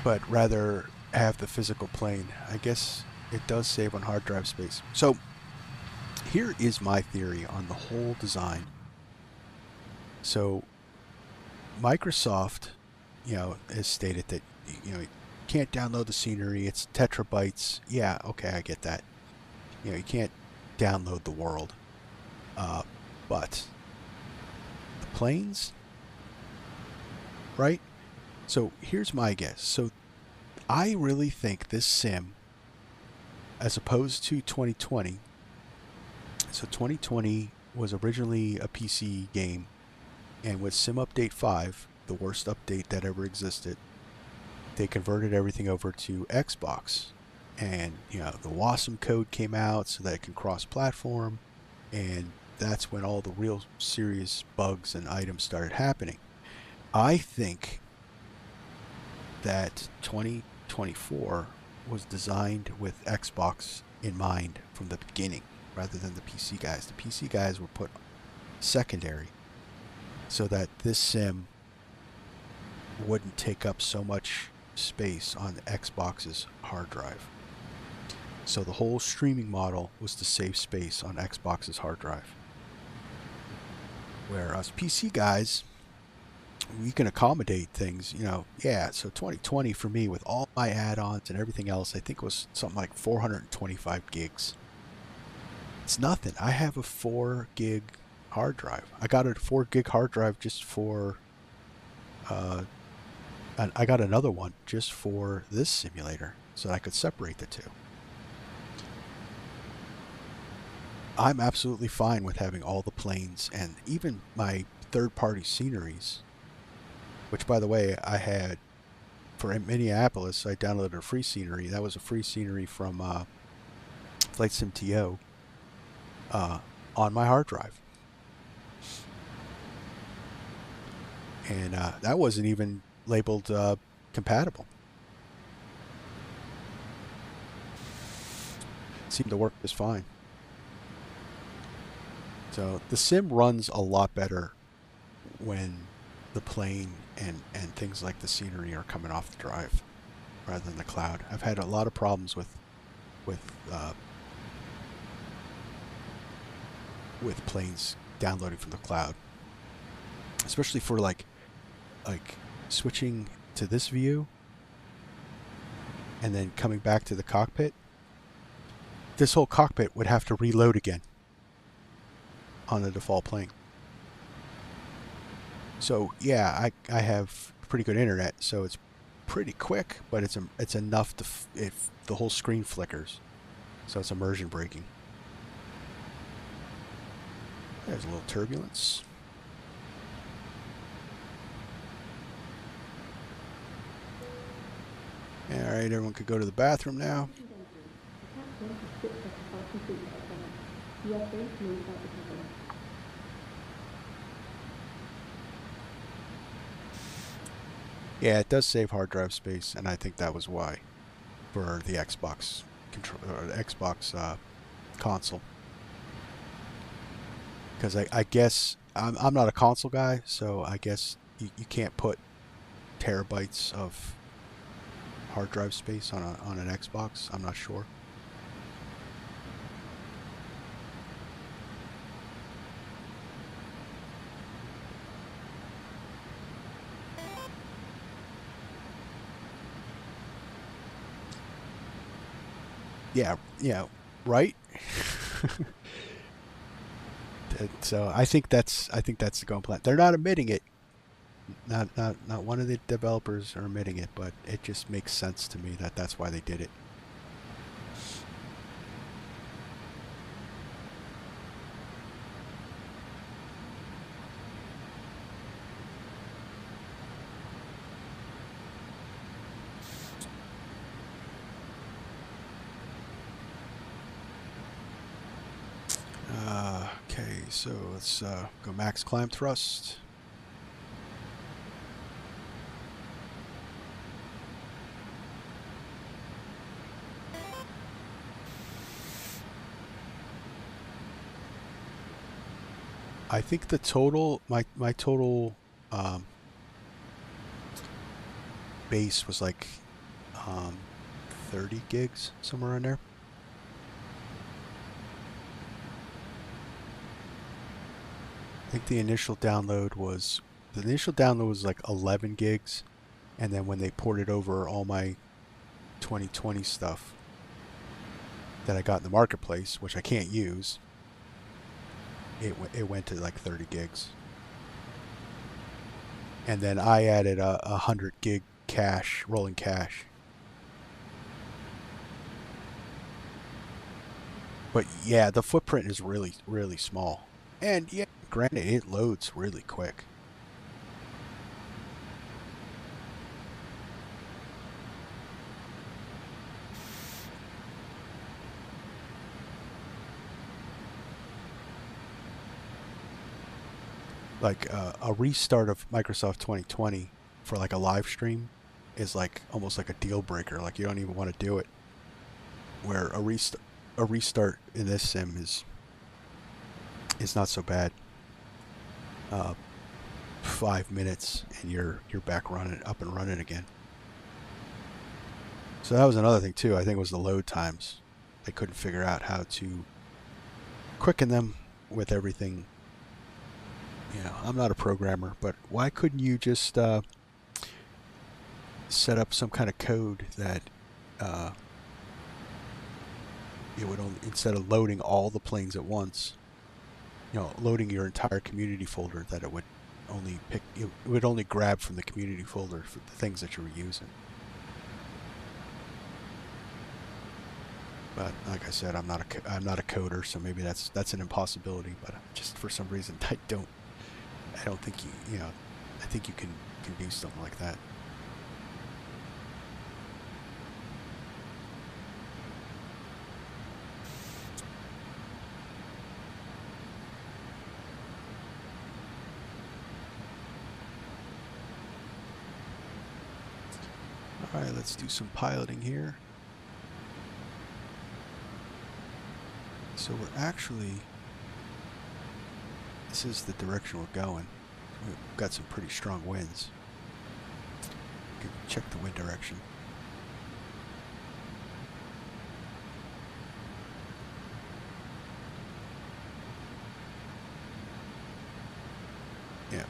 but rather have the physical plane. I guess it does save on hard drive space. So here is my theory on the whole design. So Microsoft, has stated that, you can't download the scenery. It's terabytes. Yeah, okay, I get that. You can't download the world. But the planes, right? So here's my guess. So I really think this sim, as opposed to 2020, so 2020 was originally a PC game, and with Sim Update 5, the worst update that ever existed, they converted everything over to Xbox. And, the Vatsim code came out so that it can cross-platform, and that's when all the real serious bugs and items started happening. I think that 2024 was designed with Xbox in mind from the beginning, rather than the PC guys. The PC guys were put secondary, so that this sim wouldn't take up so much space on Xbox's hard drive. So the whole streaming model was to save space on Xbox's hard drive. Where us PC guys, we can accommodate things, yeah, so 2020 for me with all my add-ons and everything else, I think was something like 425 gigs. It's nothing. I have a 4 gig hard drive. I got a 4 gig hard drive just for, and I got another one just for this simulator so that I could separate the two. I'm absolutely fine with having all the planes and even my third-party sceneries, which, by the way, I had for Minneapolis. I downloaded a free scenery. That was a free scenery from Flight Sim TO on my hard drive. And that wasn't even labeled compatible. It seemed to work just fine. So the sim runs a lot better when the plane and things like the scenery are coming off the drive rather than the cloud. I've had a lot of problems with planes downloading from the cloud, especially for like switching to this view and then coming back to the cockpit. This whole cockpit would have to reload again on the default plane. So yeah, I have pretty good internet, so it's pretty quick, but it's enough to if the whole screen flickers, so it's immersion breaking. There's a little turbulence. All right, everyone could go to the bathroom now. Yeah, it does save hard drive space, and I think that was why for the Xbox control or the Xbox console. because I guess I'm not a console guy, so I guess you can't put terabytes of hard drive space on an Xbox. I'm not sure. Yeah, right. So I think that's the going plan. They're not admitting it. Not one of the developers are admitting it, but it just makes sense to me that that's why they did it. Okay, so let's go max climb thrust. I think the total, my total base was like 30 gigs, somewhere in there. I think the initial download was like 11 gigs, and then when they ported over all my 2020 stuff that I got in the marketplace, which I can't use, it went to like 30 gigs. And then I added a 100 gig cache, rolling cache. But yeah, the footprint is really, really small. And yeah, granted, it loads really quick. Like a restart of Microsoft 2020 for like a live stream is like almost like a deal breaker. Like you don't even want to do it. Where a restart in this sim is not so bad. 5 minutes and you're back up and running again. So that was another thing too. I think it was the load times. They couldn't figure out how to quicken them with everything. You know, I'm not a programmer, but why couldn't you just set up some kind of code that it would only, instead of loading all the planes at once, you know, loading your entire community folder, that it would only grab from the community folder for the things that you were using. But like I said, I'm not a coder, so maybe that's an impossibility. But just for some reason, I don't think I think you can do something like that. All right, let's do some piloting here. So we're actually, this is the direction we're going. We've got some pretty strong winds. You can check the wind direction. Yeah.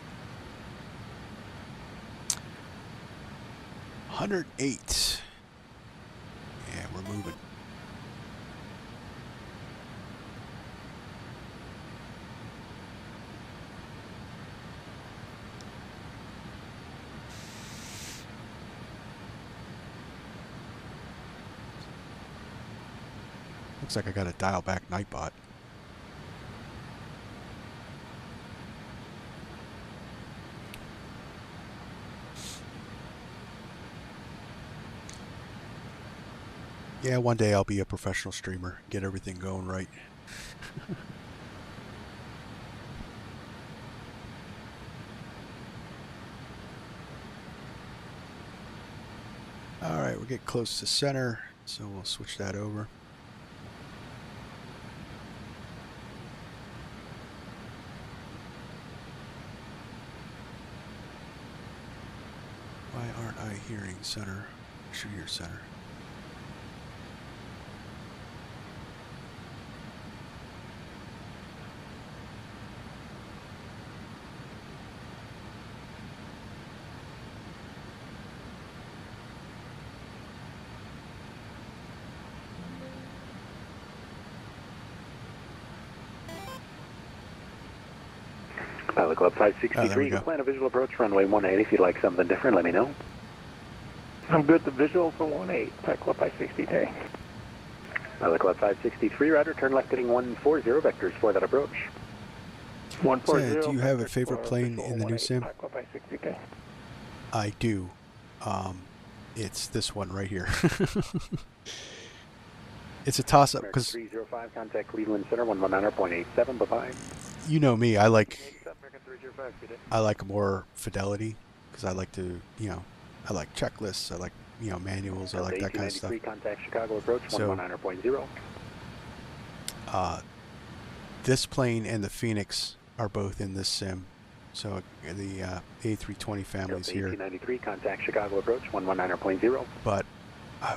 108. Yeah, we're moving. Looks like I got to dial back Nightbot. Yeah, one day I'll be a professional streamer, get everything going right. All right, we're getting close to center, so we'll switch that over. Why aren't I hearing center? I should hear center.
Pilot Club
Oh, there
563,
we
you
go.
can plan a visual approach runway 18. If you'd like something different, let me know.
I'm good to visual for 18, Pilot Club 563.
Pilot Club 563, roger, turn left heading 140, vectors for that approach.
140.
Say, do you have a
vectors
favorite
for
plane
visual
in the new
18,
sim?
Pilot Club 563.
I do. It's this one right here. It's a toss-up
American
because
305, contact Cleveland Center 119.87, bye-bye.
you know me. I like
American 305, good day.
I like more fidelity because I like to, you know, I like checklists. I like, you know, manuals. I like that kind of stuff.
1893, contact Chicago approach
So-
119.0.
This plane and the Phoenix are both in this sim. So the A320 family's here.
1893, contact Chicago approach 119.0.
But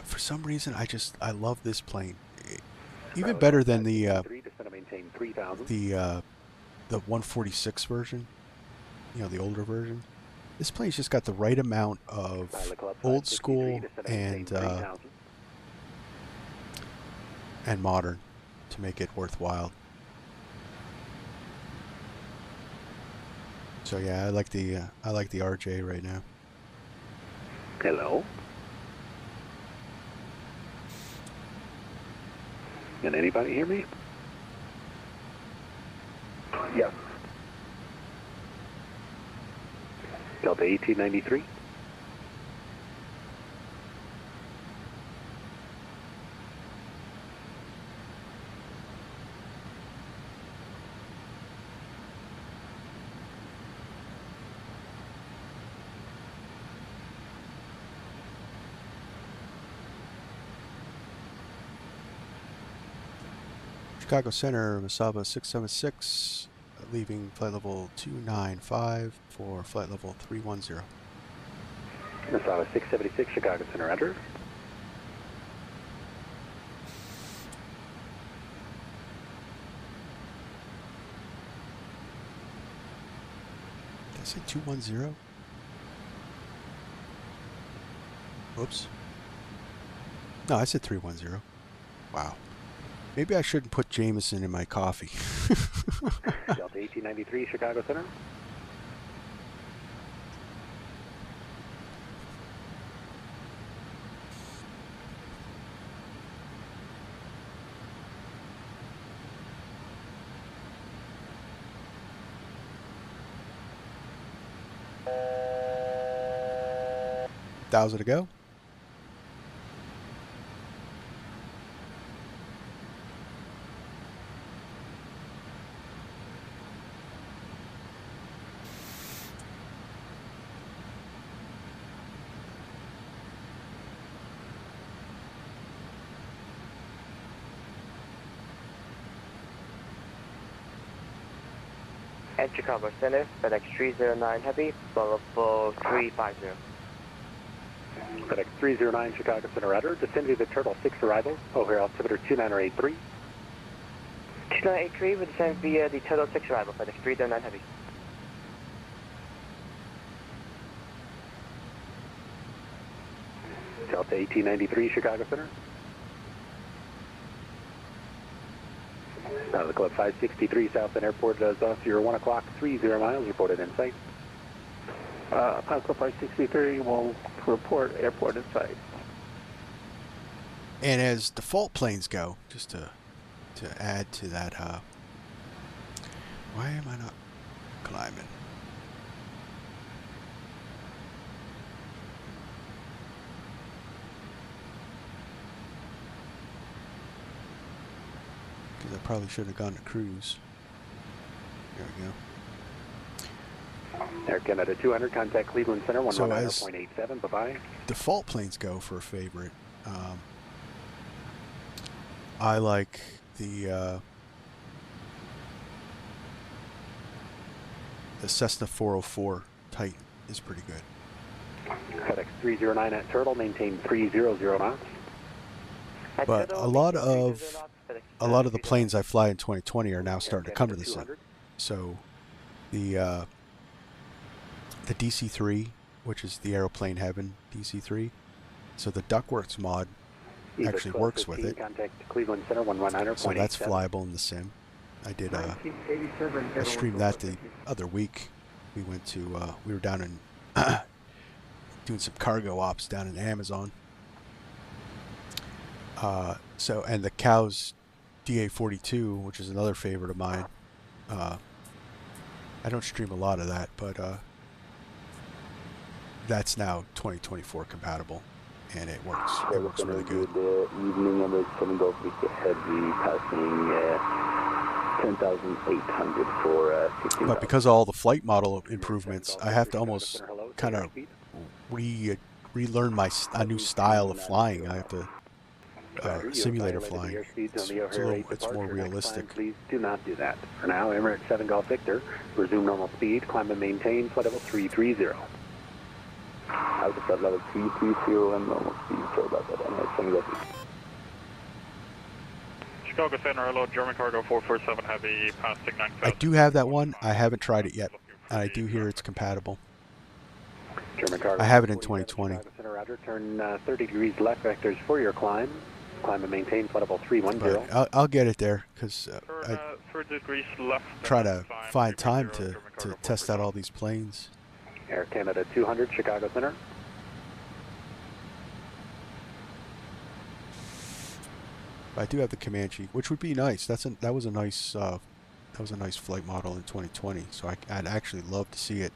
for some reason, I love this plane. Even better than the
descend to maintain 3,000.
the 146 version. You know, the older version. This plane's just got the right amount of
Pilot Club
old
563,
school
descend to maintain 3,000.
and modern to make it worthwhile. So yeah, I like the RJ right now.
Hello? Can anybody hear me? Yes. Delta 1893.
Chicago Center, Mesaba 676, leaving flight level 295 for flight level 310.
Mesaba 676, Chicago Center, enter.
Did I say 210? Whoops. No, I said 310. Wow. Maybe I shouldn't put Jameson in my coffee.
Delta 1893, Chicago Center.
$1,000 to go.
At Chicago Center, FedEx 309 Heavy, level 350.
FedEx 309, Chicago Center, enter. Descend to the Turtle 6 arrival. O'Hare altimeter 2983.
2983 will descend via the Turtle 6 arrival, FedEx 309 Heavy.
Delta 1893, Chicago Center. The Club 563, Southend Airport, does off your 1 o'clock, 30 miles, reported in sight.
Pilot Club 563 will report airport in sight.
And as default planes go, just to add to that, why am I not climbing? Because I probably should have gone to cruise. There we go.
Air Canada 200, contact Cleveland Center,
So as
119.87, bye-bye.
default planes go for a favorite, I like the Cessna 404 Titan is pretty good.
FedEx 309 at Turtle, maintain 300 knots.
But a lot of the planes I fly in 2020 are now starting to come to the sim. So the DC-3, which is the Aeroplane Heaven DC-3, so the Duckworks mod actually works with it.
Contact Cleveland Center 119.
So that's flyable in the sim. I did I streamed that the other week. We went to we were down in doing some cargo ops down in Amazon. So, and the Cows DA-42, which is another favorite of mine. I don't stream a lot of that, but that's now 2024 compatible, and it works. It works really good.
Evening number 7 Golf Heavy passing 10,800 for 15.
But because of all the flight model improvements, I have to almost kind of relearn a new style of flying. I have to simulator flying. It's more realistic.
Please do not do that. For now, Emirates 7 Golf Victor, resume normal speed, climb and maintain, flight level 330.
Out of flight level 330 and normal speed, sorry about that, Emirates 7 Golf Victor.
Chicago Center, hello, German Cargo 447 Heavy, passing 9,000.
I do have that one. I haven't tried it yet, and I do hear it's compatible. I have it in 2020.
Turn 30 degrees left vectors for your climb. Climb and maintain flight level 310.
But I'll get it there because I try to find time to test out all these planes.
Air Canada 200, Chicago Center.
I do have the Comanche, which would be nice. That was a nice flight model in 2020. So I'd actually love to see it,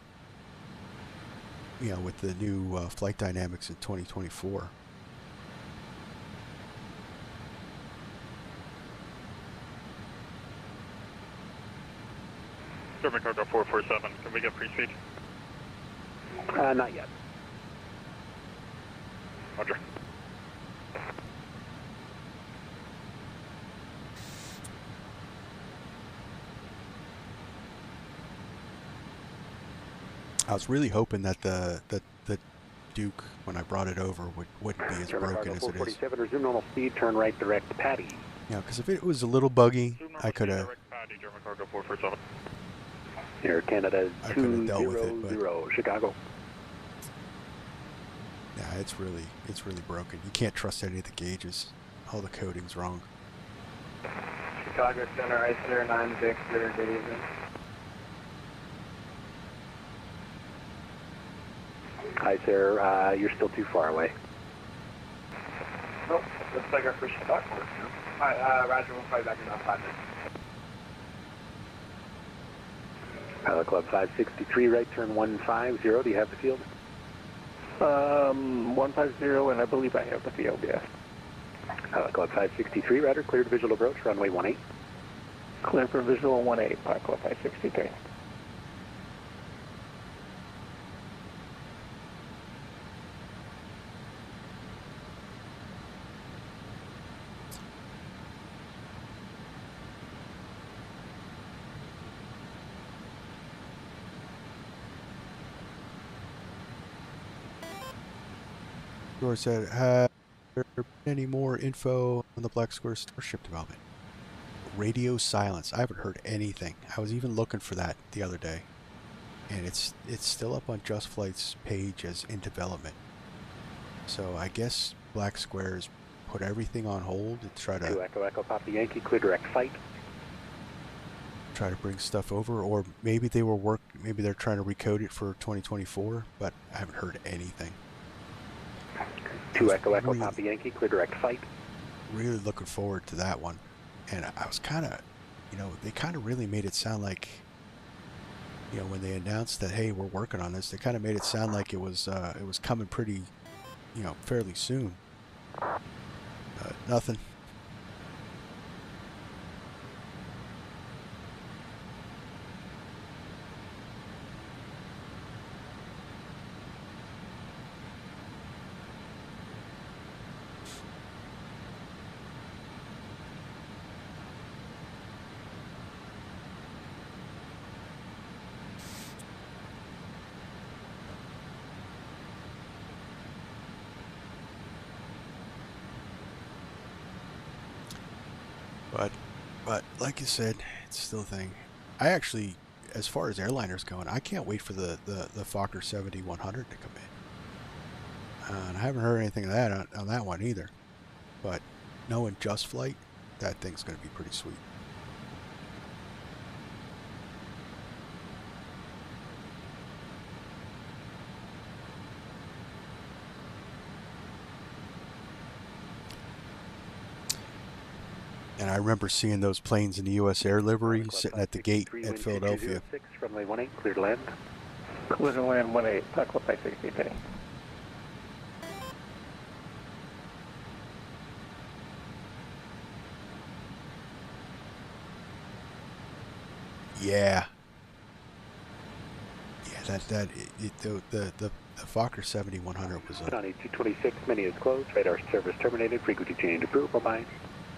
you know, with the new flight dynamics in 2024.
German Cargo 447, can we get pre-speed?
Not yet.
Roger.
I was really hoping that the Duke, when I brought it over, wouldn't be as broken as it is.
Resume normal speed, turn right direct Patty.
Yeah, because if it was a little buggy, I could have.
Air Canada
200,
Chicago.
Yeah, it's really broken. You can't trust any of the gauges. All the coding's wrong.
Chicago Center, Ice 9 Victor, good evening.
Hi, sir. You're still too far away.
Nope, looks like our first stock works now. Alright, Roger, we'll fly back in about 5 minutes.
Pilot Club 563, right turn 150. Do you have the field?
150, and I believe I have the field, yes.
Pilot Club 563, radar cleared visual approach, runway 18.
Clear for visual 18, Pilot Club 563.
Said, have there been any more info on the Black Square Starship development? Radio silence. I haven't heard anything. I was even looking for that the other day, and it's still up on JustFlight's page as in development. So I guess Black Square's put everything on hold to try to.
2 Echo Echo Papa Yankee, clear direct fight.
Try to bring stuff over, or maybe maybe they're trying to recode it for 2024, but I haven't heard anything.
2 Echo Echo Papa Yankee, clear direct fight.
Really looking forward to that one. And I was kind of, you know, they kind of really made it sound like, you know, when they announced that, hey, we're working on this, they kind of made it sound like it was coming pretty, you know, fairly soon. Nothing. But like you said, it's still a thing. I actually, as far as airliners going, I can't wait for the Fokker 7100 to come in. And I haven't heard anything of that on that one either. But knowing JustFlightt, that thing's going to be pretty sweet. And I remember seeing those planes in the U.S. Air livery sitting at the gate at Philadelphia.
Runway 18, clear to land.
Clear to land 18, Pack 560, Penny.
Yeah. Yeah, the Fokker 7100 was a
226, menu is closed, radar service terminated, frequency change approved, bye-bye.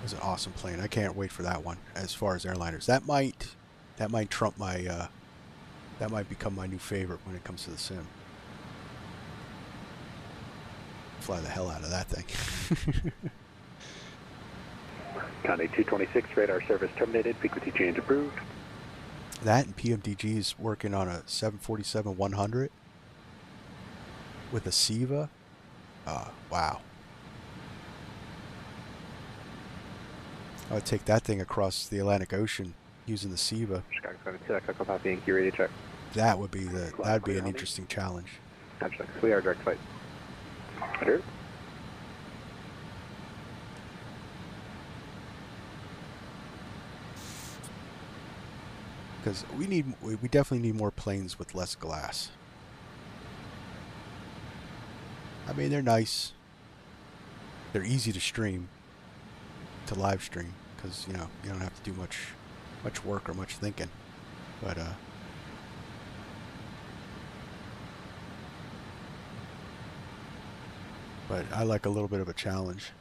was an awesome plane. I can't wait for that one. As far as airliners, that might trump my that might become my new favorite when it comes to the sim. Fly the hell out of that thing.
County 226, radar service terminated, frequency change approved.
That and PMDG's working on a 747-100 with a SIVA. Wow. I would take that thing across the Atlantic Ocean using the SIVA.
Chicago 72, Echo copy, Yankee radio check.
That would be an interesting challenge.
Gotcha. We are direct flight. Roger.
Because we definitely need more planes with less glass. I mean, they're nice. They're easy to stream, to live stream, because you don't have to do much work or much thinking. But I like a little bit of a challenge.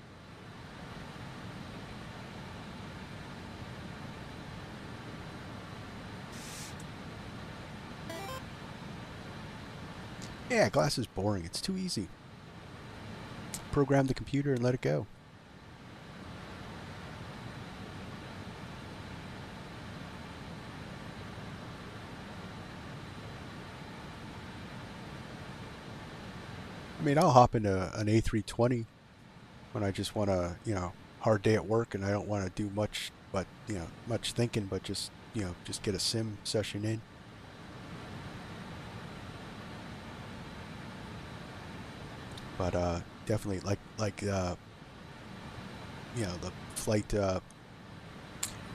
Yeah, glass is boring. It's too easy. Program the computer and let it go. I mean, I'll hop into an A320 when I just want to, hard day at work and I don't want to do much, but much thinking, but just get a sim session in. But definitely like the flight, the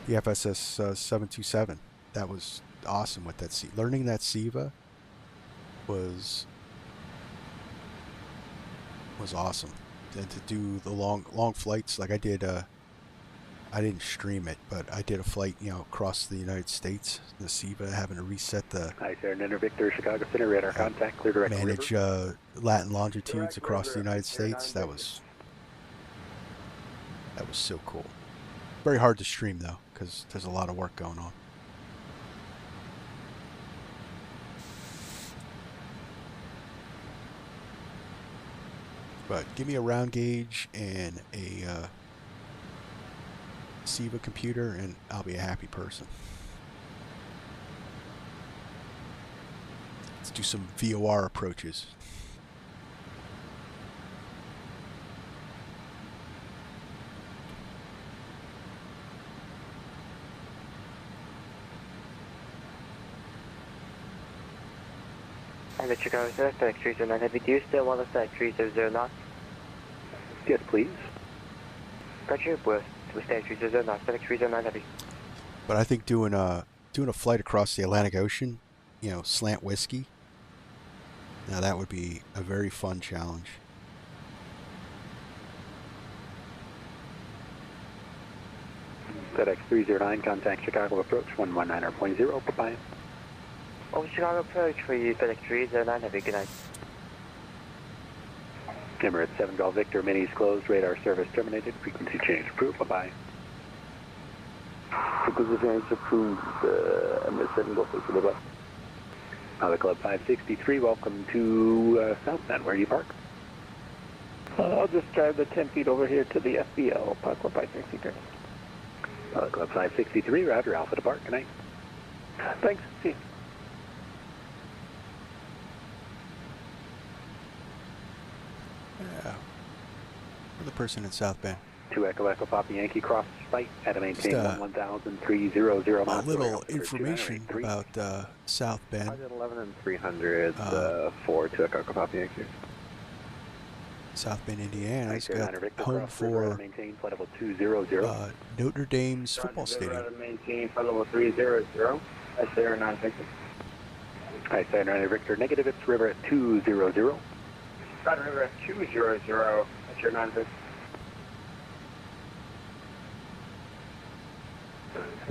FSS 727. That was awesome with that. Learning that SIVA was awesome. And to do the long flights like I did. I didn't stream it, but I did a flight, across the United States. The SIVA, having to reset the
Hi, sir. Inter Victor, Chicago Center, radar contact, clear direct
manage Latin longitudes across the United States. That was so cool. Very hard to stream though, because there's a lot of work going on. But give me a round gauge and a SIVA computer and I'll be a happy person. Let's do some VOR approaches.
And the Chicago Center, FedEx 309 Heavy, do you still want to set 300 knots?
Yes, please.
Roger, we're FedEx 300 knots, FedEx 309 Heavy.
But I think doing a flight across the Atlantic Ocean, slant whiskey, now that would be a very fun challenge.
FedEx 309, contact Chicago approach 119.0, bye-bye.
Over Chicago approach for you, FedEx 309 Heavy, good night.
Emirates 7 Golf Victor, minis closed, radar service terminated, frequency change approved, bye-bye.
Frequency change approved, Emirates 7 Golf Victor, bye-bye.
Pilot Club 563, welcome to South Bend. Where do you park?
I'll just drive the 10 feet over here to the FBL, Park 563.
Club 563, roger, Alpha depart, good night. Thanks, see you.
Yeah. Another person in South Bend.
2 Echo Echo Papa Yankee cross flight at a maintain
Just,
1,300
a
miles.
little information about South Bend.
11 and 300, 4 to Echo Echo Papa Yankee.
South Bend, Indiana. It's got
Victor,
home
cross
for
river, maintain flight level 200.
Notre Dame's football stadium.
Maintain flight level 300. SAR9 Victor.
Hi, SAR9 Victor, negative, it's river at 200.
Roger, river at 200. SAR9 Victor.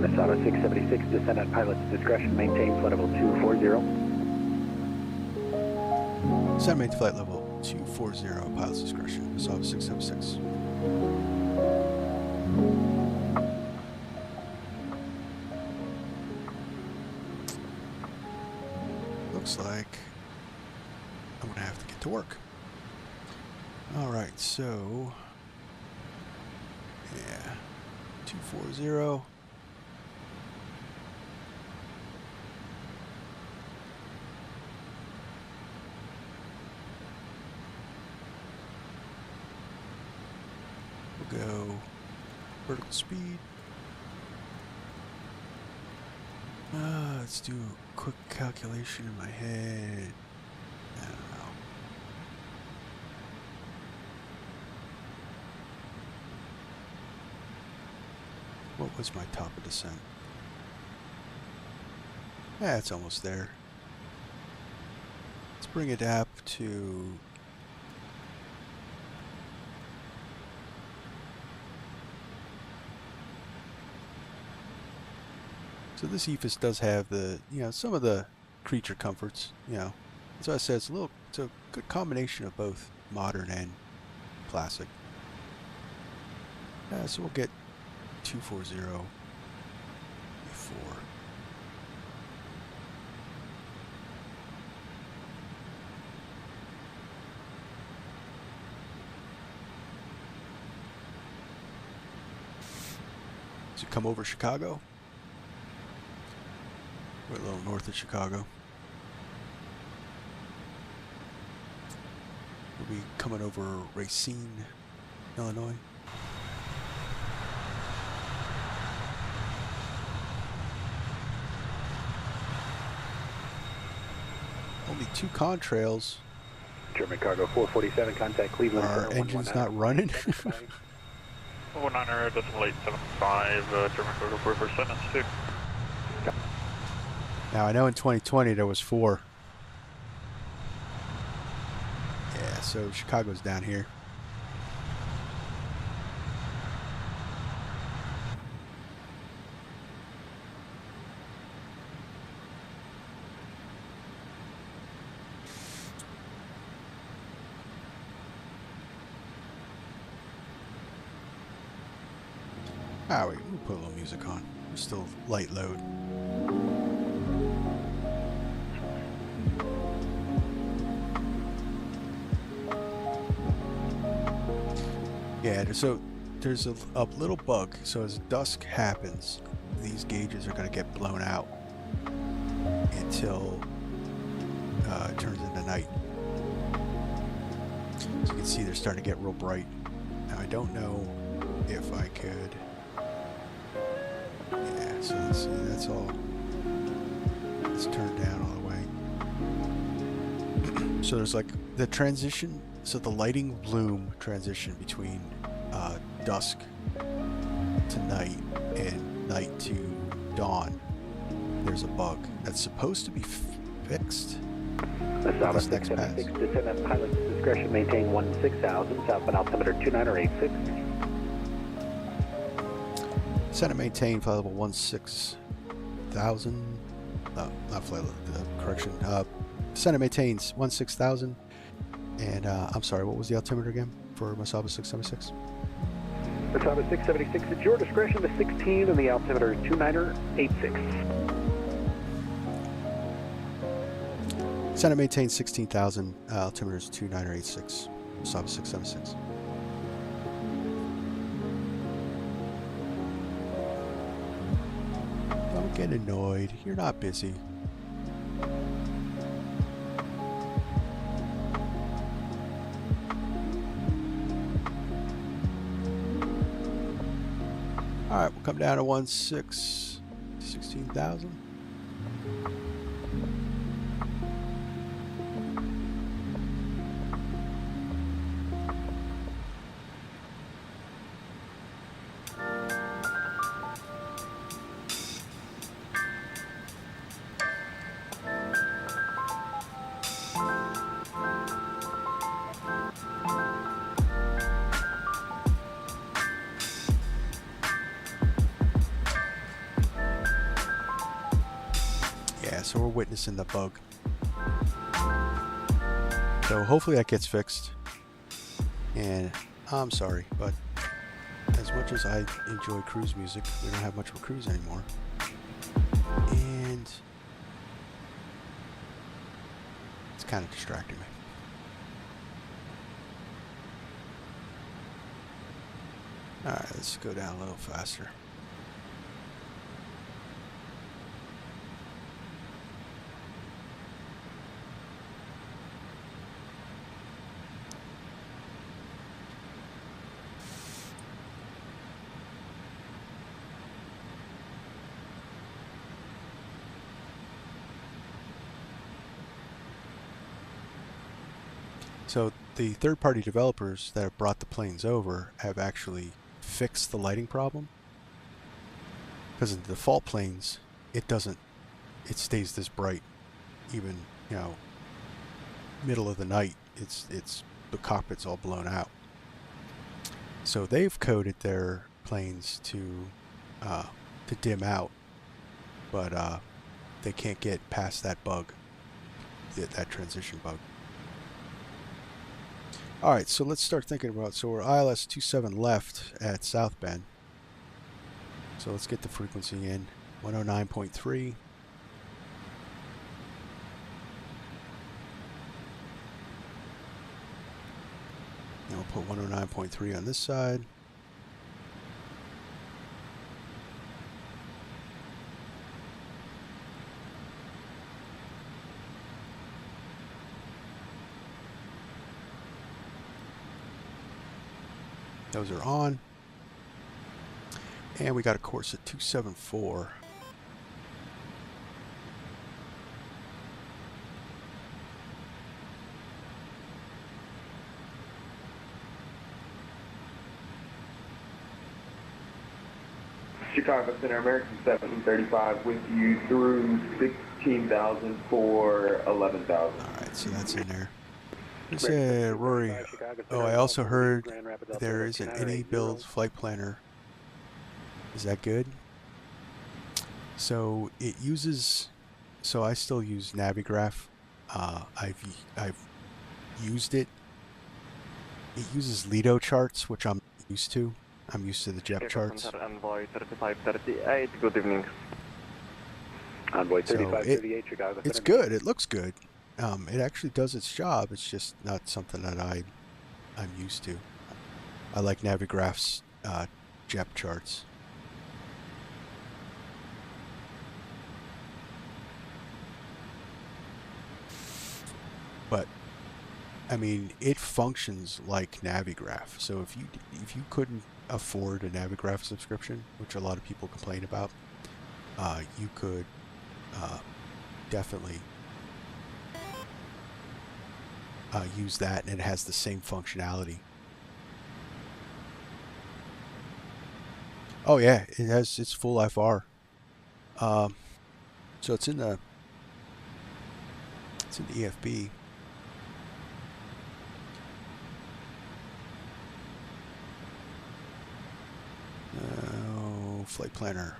Mesaba 676, descend at pilot's discretion, maintain flight level 240.
Descend maintain flight level 240, pilot's discretion. Mesaba 676. Looks like I'm gonna have to get to work. Alright, so yeah, 240. We'll go vertical speed. Let's do a quick calculation in my head. I don't know. What was my top of descent? Yeah, it's almost there. Let's bring it up to so this EFIS does have the, some of the creature comforts, That's why I said it's a good combination of both modern and classic. So we'll get 240 before. So come over Chicago. We're a little north of Chicago. We'll be coming over Racine, Illinois. Only 2 contrails.
German cargo 447, contact Cleveland.
Our engine's not running.
19er, decimal 875, German cargo 447, that's 2.
Now I know in 2020 there was 4. Yeah, so Chicago's down here. Wait, we'll put a little music on. We're still light load. Yeah, so there's a little bug. So as dusk happens, these gauges are going to get blown out until it turns into night. So you can see they're starting to get real bright. Now I don't know if I could. Yeah, so let's see, that's all. Let's turn down all the way. So there's like the transition. So the lighting bloom transition between dusk to night and night to dawn. There's a bug that's supposed to be fixed.
Mesaba 676, descend at pilot's discretion, maintain 16,000, southbound altimeter 2986.
Descend and maintain flight level 16,000. No, not flight level, correction. Descend and maintains 16,000. And I'm sorry, what was the altimeter again for Mesaba 676?
Mesaba 676, at your discretion, the 16 and the altimeter 2986.
Descend and maintain 16,000, altimeter is 2986. Mesaba 676. get annoyed. You're not busy. Alright, we'll come down to 16,000. So we're witnessing the bug. So hopefully that gets fixed. And I'm sorry, but as much as I enjoy cruise music, we don't have much of a cruise anymore. And it's kind of distracting me. Alright, let's go down a little faster. So the third-party developers that have brought the planes over have actually fixed the lighting problem. Because in the default planes, it stays this bright. Even, you know, middle of the night, the cockpit's all blown out. So they've coded their planes to dim out, but they can't get past that bug, that transition bug. Alright, so let's start thinking about, so we're ILS 27 left at South Bend. So let's get the frequency in, 109.3. And we'll put 109.3 on this side. Those are on. And we got a course at 274.
Chicago Center, American 735 with you through 16,000 for 11,000.
Alright, so that's in there. Rory, oh, I also heard there isn't any build flight planner. Is that good? So it uses, so I still use Navigraph. I've used it. It uses Lido charts, which I'm used to. I'm used to the JEP charts.
Envoy 3538, good evening.
Envoy
So
3538, Chicago.
it's good. It looks good. It actually does its job. It's just not something that I'm used to. I like Navigraph's JEP charts. But I mean, it functions like Navigraph. So if you couldn't afford a Navigraph subscription, which a lot of people complain about, you could definitely use that, and it has the same functionality. Oh yeah, it's full FR. So it's in the EFB. Flight planner.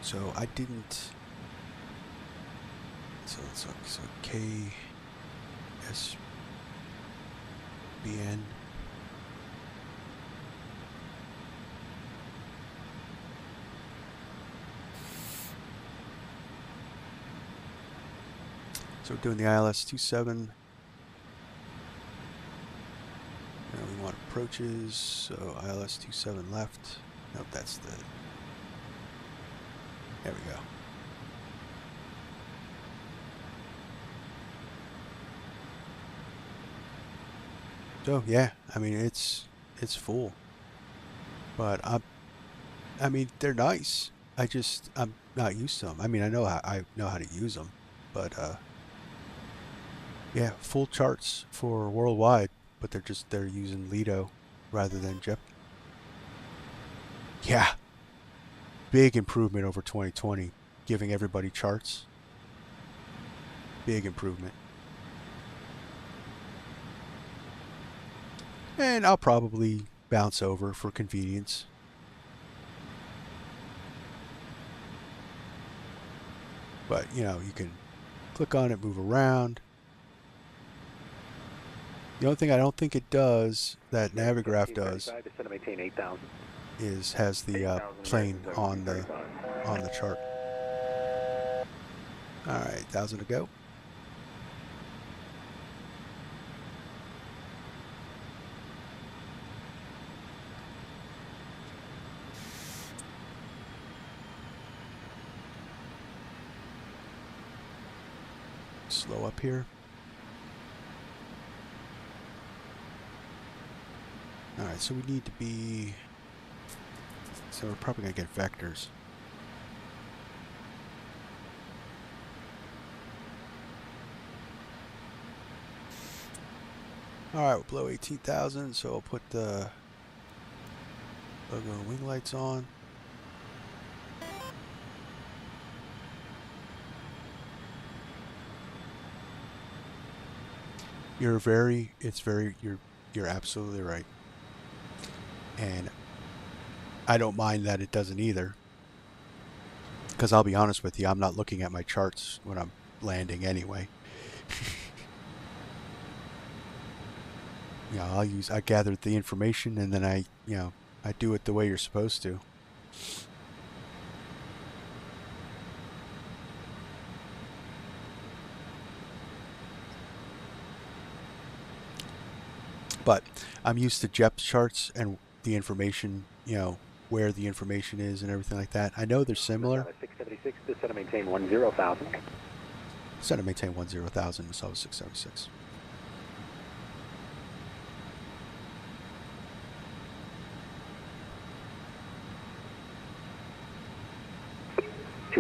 So I didn't. So it's so KSBN. So we're doing the ILS 27. approaches, so ILS 27 left. Nope, that's the... There we go. So yeah, I mean it's full, but I mean they're nice. I'm not used to them. I mean I know how to use them, but yeah, full charts for worldwide, but they're using Lido rather than Jet. Yeah, big improvement over 2020, giving everybody charts. Big improvement. And I'll probably bounce over for convenience. But, you know, you can click on it, move around. The only thing I don't think it does, that Navigraph does, is has the plane on the chart. All right, 1,000 to go. Slow up here. Alright, so we need to be... So we're probably going to get vectors. Alright, we're below 18,000, so I'll put the logo and wing lights on. You're absolutely right. And I don't mind that it doesn't either. Because I'll be honest with you, I'm not looking at my charts when I'm landing anyway. You know, I gathered the information and then I do it the way you're supposed to. But I'm used to JEP's charts and the information, you know, where the information is and everything like that. I know they're similar.
676, descend and maintain 10,000.
Descend and maintain 10,000, Mesaba 676.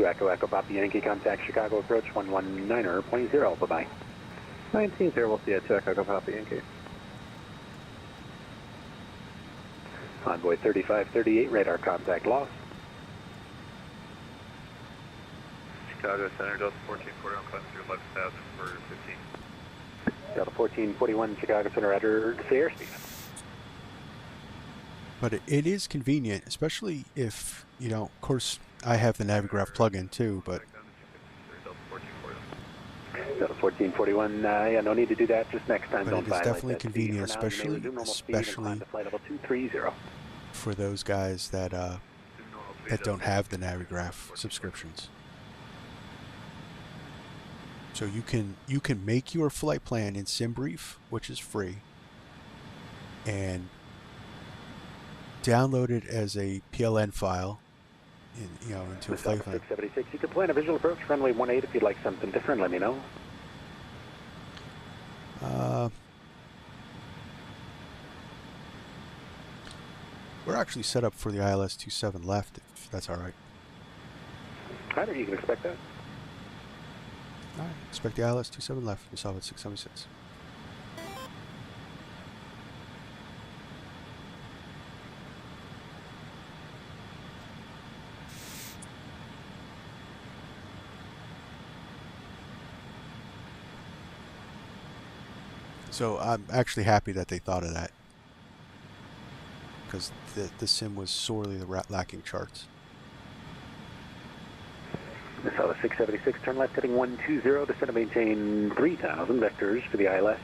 Echo Echo Papa Yankee, contact Chicago approach 119er.0. Bye-bye. 19 0, we'll see you at 2 Echo Papa Yankee. Envoy 3538, radar contact lost.
Chicago Center, Delta 1441, class 11,000 for 15.
Delta 1441, Chicago Center, radar to airspeed.
But it is convenient, especially if, you know, of course, I have the Navigraph plugin too, but...
Delta 1441, yeah, no need to do that, just next time
but
don't
it is definitely
that
convenient,
speed.
especially
Flight level 230.
For those guys that don't have the Navigraph subscriptions. So you can make your flight plan in SimBrief, which is free, and download it as a PLN file, into a flight plan.
676. You can plan a visual approach runway 18 if you'd like something different. Let me know.
We're actually set up for the ILS 27 left, if that's all right.
Either you can expect that.
All right, expect the ILS 27 left. Mesaba 676. So I'm actually happy that they thought of that, because the sim was sorely lacking charts.
Mesaba 676, turn left heading 120, descend and maintain 3,000 vectors for the ILS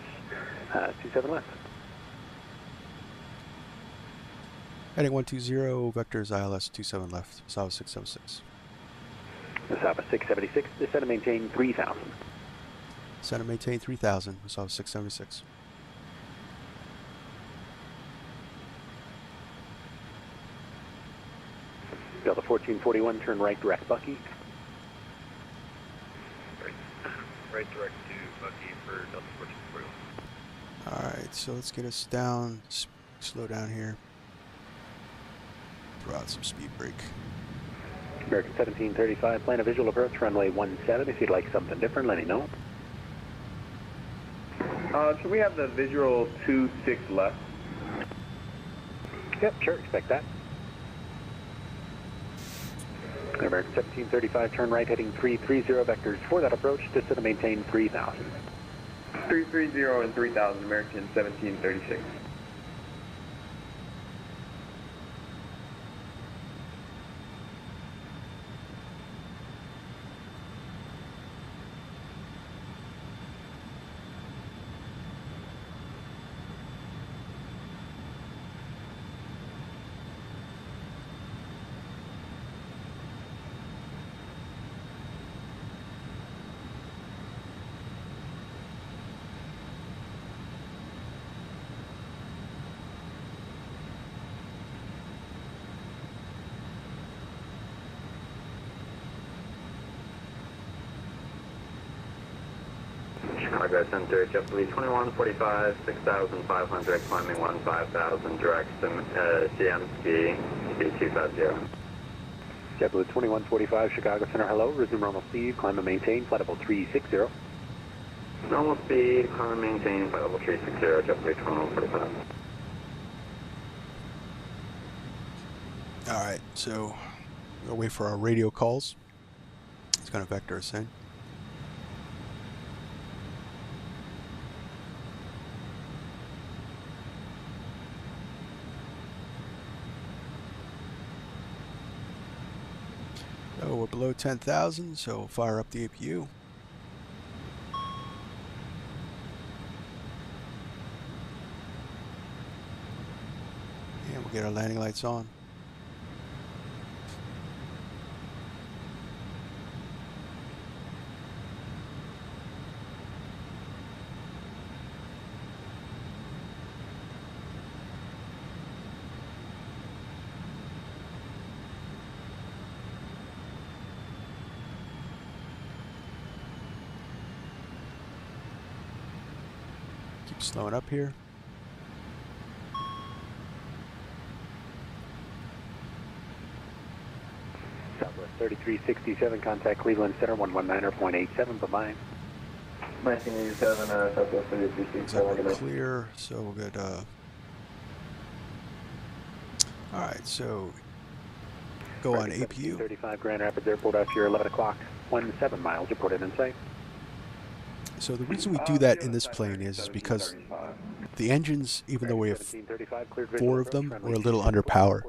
27 left.
Heading 120, vectors ILS 27 left, Mesaba 676.
Mesaba 676, descend and maintain 3,000.
Descend and maintain 3,000, Mesaba 676.
Delta 1441, turn right, direct Bucky.
Right direct to Bucky for Delta 1441.
Alright, so let's get us down, slow down here. Throw out some speed brake.
American 1735, plan a visual approach, runway 17. If you'd like something different, let me know.
Should we have the visual 26 left?
Yep, sure, expect that. American 1735, turn right, heading 330, vectors for that approach, descend and maintain 3000.
330 and 3000, American 1736.
Chicago Center, JetBlue 2145, 6,500, climbing 15,000, direct CMC, B250.
JetBlue 2145, Chicago Center, hello, resume normal speed, climb and maintain, flight level 360.
Normal speed, climb and maintain, flight level 360, JetBlue 2145.
Alright, so we'll wait for our radio calls. It's going to vector us in. So we're below 10,000, so we'll fire up the APU. And we'll get our landing lights on. Keep slowing up here.
Southwest 3367, contact Cleveland Center, 119.87, bye-bye.
1987, Southwest 3367.
We're clear, so we'll get, alright, so go on APU.
35 Grand Rapids Airport after your 11 o'clock, 17 miles, reported in sight.
So the reason we do that in this plane is because the engines, even though we have 4 of them, we're a little under power.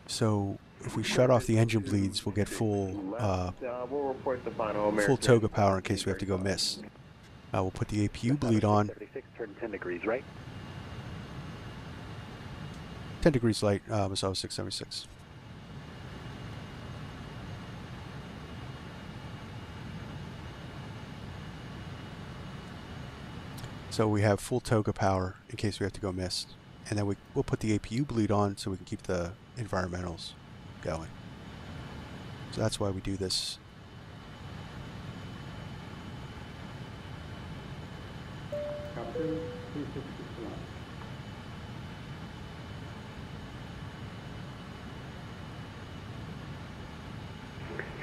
So if we shut off the engine bleeds, we'll get full toga power in case we have to go miss. We'll put the APU bleed on.
Turn 10 degrees right.
10 degrees light, Mesaba 676. So we have full toga power in case we have to go miss. And then we'll put the APU bleed on so we can keep the environmentals going. So that's why we do this.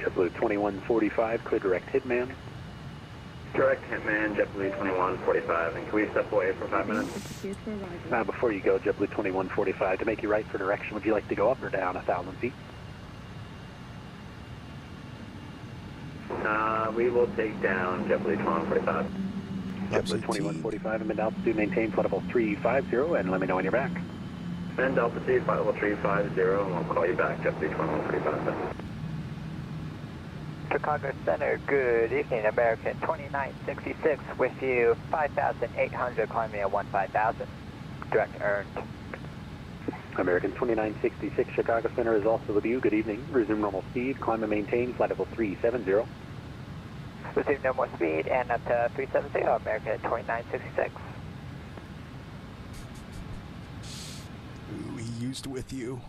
JetBlue 2145, clear direct Hitman.
Direct Hitman, JetBlue 2145, and can we step away for 5 minutes?
Before you go, JetBlue 2145, to make you right for direction, would you like to go up or down 1,000 feet?
We will take down JetBlue 2145.
JetBlue 2145 in mid-altitude, maintain flight level 350, and let me know when you're back.
Bend altitude, flight level 350, and we'll call you back, JetBlue 2145.
Chicago Center, good evening, American 2966 with you, 5,800, climbing at 15,000, direct earned.
American 2966, Chicago Center is also with you, good evening, resume normal speed, climb and maintain, flight level 370.
Resume normal speed and up to 370, American 2966.
Ooh, he used with you.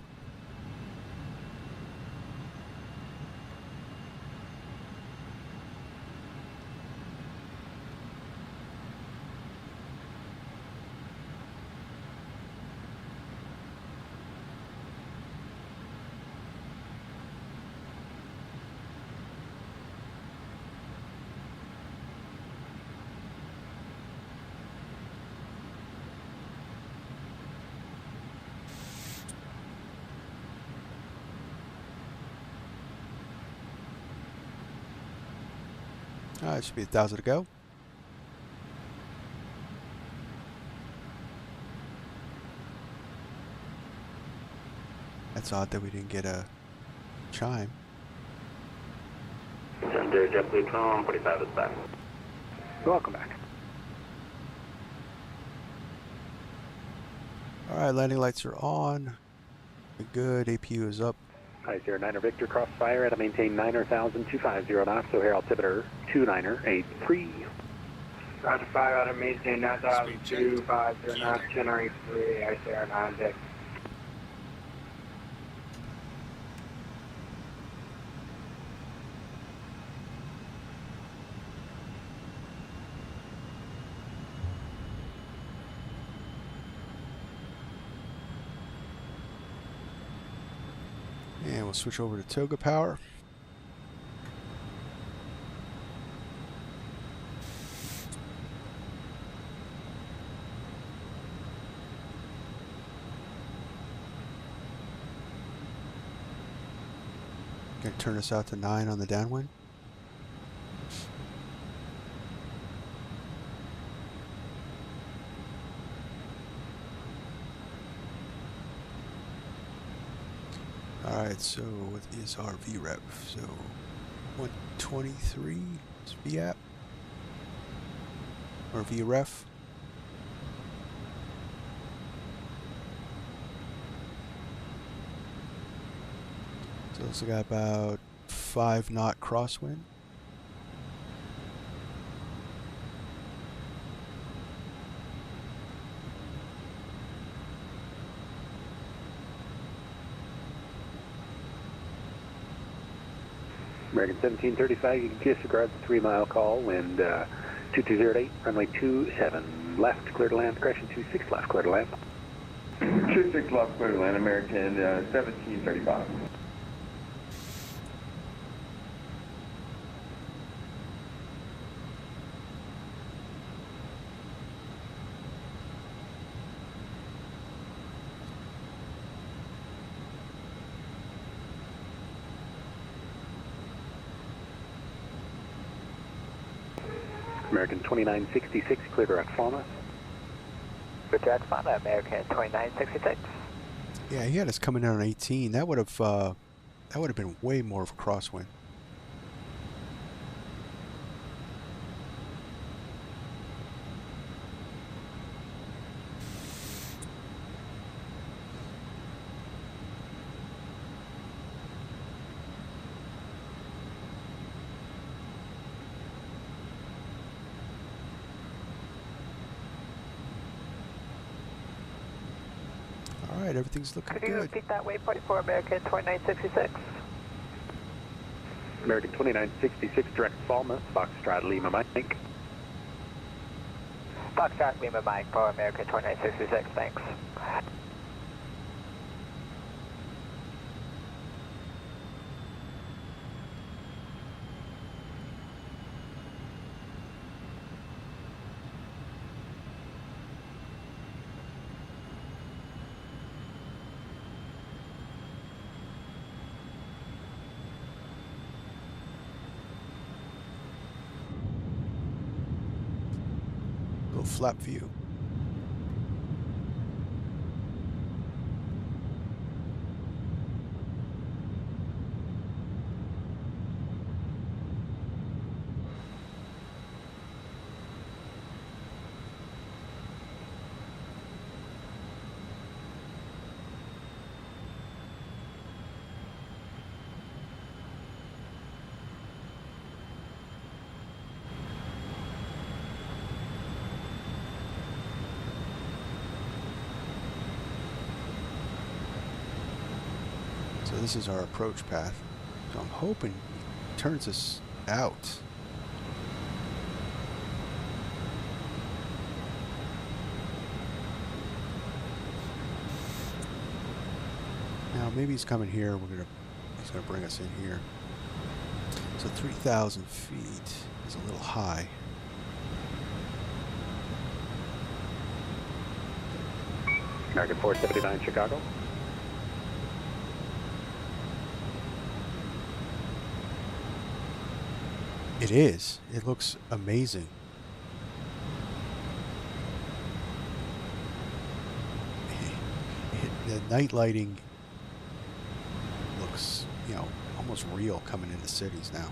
Alright, should be 1,000 to go. That's odd that we didn't get a chime.
Center JetBlue 1245 is back.
Welcome back.
Alright, landing lights are on. Good, APU is up.
Hi, 09er Victor, crossfire at a maintain 9,250 knots, so here altimeter 2983.
Roger 5 out of maintain 9,250 knots, generating 3, ICR 96.
And we'll switch over to toga power. Gonna turn us out to 9 on the downwind. Alright, so what is our VREP? So 123 is VAP or VREF. So it's got about 5 knot crosswind.
American 1735, you can disregard the 3-mile call, wind 2208, runway 27 left, clear to land, correction 26 left, clear to land.
26 left, clear to land, American 1735.
American 2966, clear direct Falmouth.
Direct Falmouth, American 2966.
Yeah, he had us coming in on 18. That would have been way more of a crosswind. Alright, everything's looking
Could you
good.
repeat that waypoint for American 2966?
American 2966, direct Falmouth, Foxtrot Lima Mike.
Foxtrot Lima Mike for American 2966, thanks.
Little flap view. So this is our approach path. So I'm hoping he turns us out. Now maybe he's coming here. He's gonna bring us in here. So 3,000 feet is a little high.
American 479, Chicago.
It is. It looks amazing. The night lighting looks, you know, almost real coming into cities now.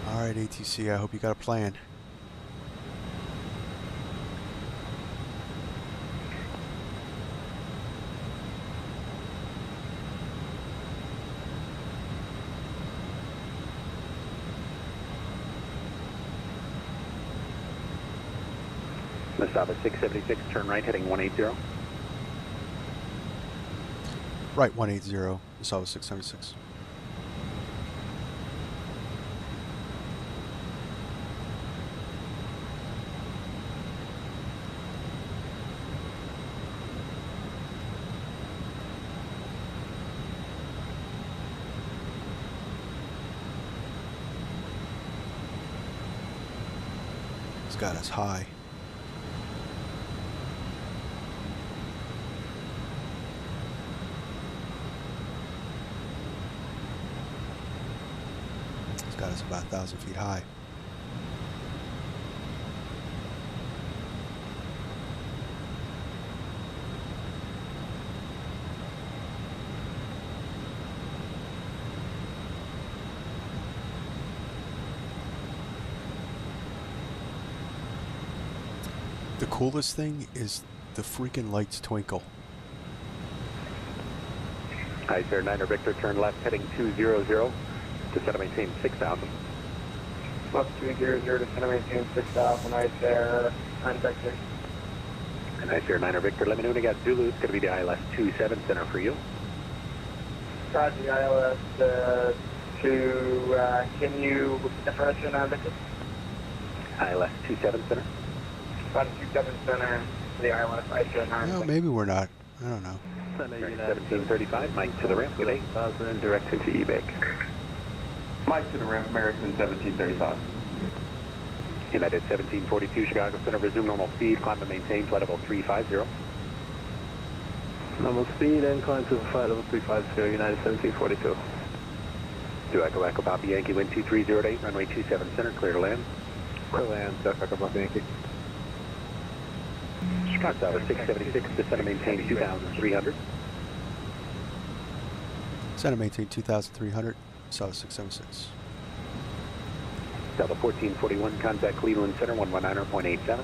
Alright, ATC, I hope you got a plan.
Mesaba 676, turn right, heading 180.
Right, 180, Mesaba 676. It's got us high. It's got us about 1,000 feet high. The coolest thing is the freaking lights twinkle.
Hi, sir, 9er Victor, turn left, heading 200, to center maintain 6,000.
Left 200 to center maintain 6,000, Ice Air, 9 Victor.
And Ice Air 9er Victor, let me know when you got Zulu, it's going to be the ILS 27 center for you.
Roger, ILS 2, can you differentiate 9 Victor?
ILS 27 center.
Roger, 27 center, the ILS, Ice Air 9
No,
Victor.
maybe we're not. I don't know.
1735, Mike to the ramp, good day.
Direct into eBay.
Mike to the ramp, American 1735.
United 1742, Chicago Center, resume normal speed, climb and maintain, flight level 350.
Normal speed and climb to flight level 350, United 1742.
Do Echo Echo Papa Yankee, wind 2308, runway 27 center, clear to land.
Clear land, Echo Papa Yankee.
Chicago Tower 676, descend and maintain 2,300.
Center maintain 2,300, Mesaba 676.
Delta 1441, contact Cleveland Center, 119.87.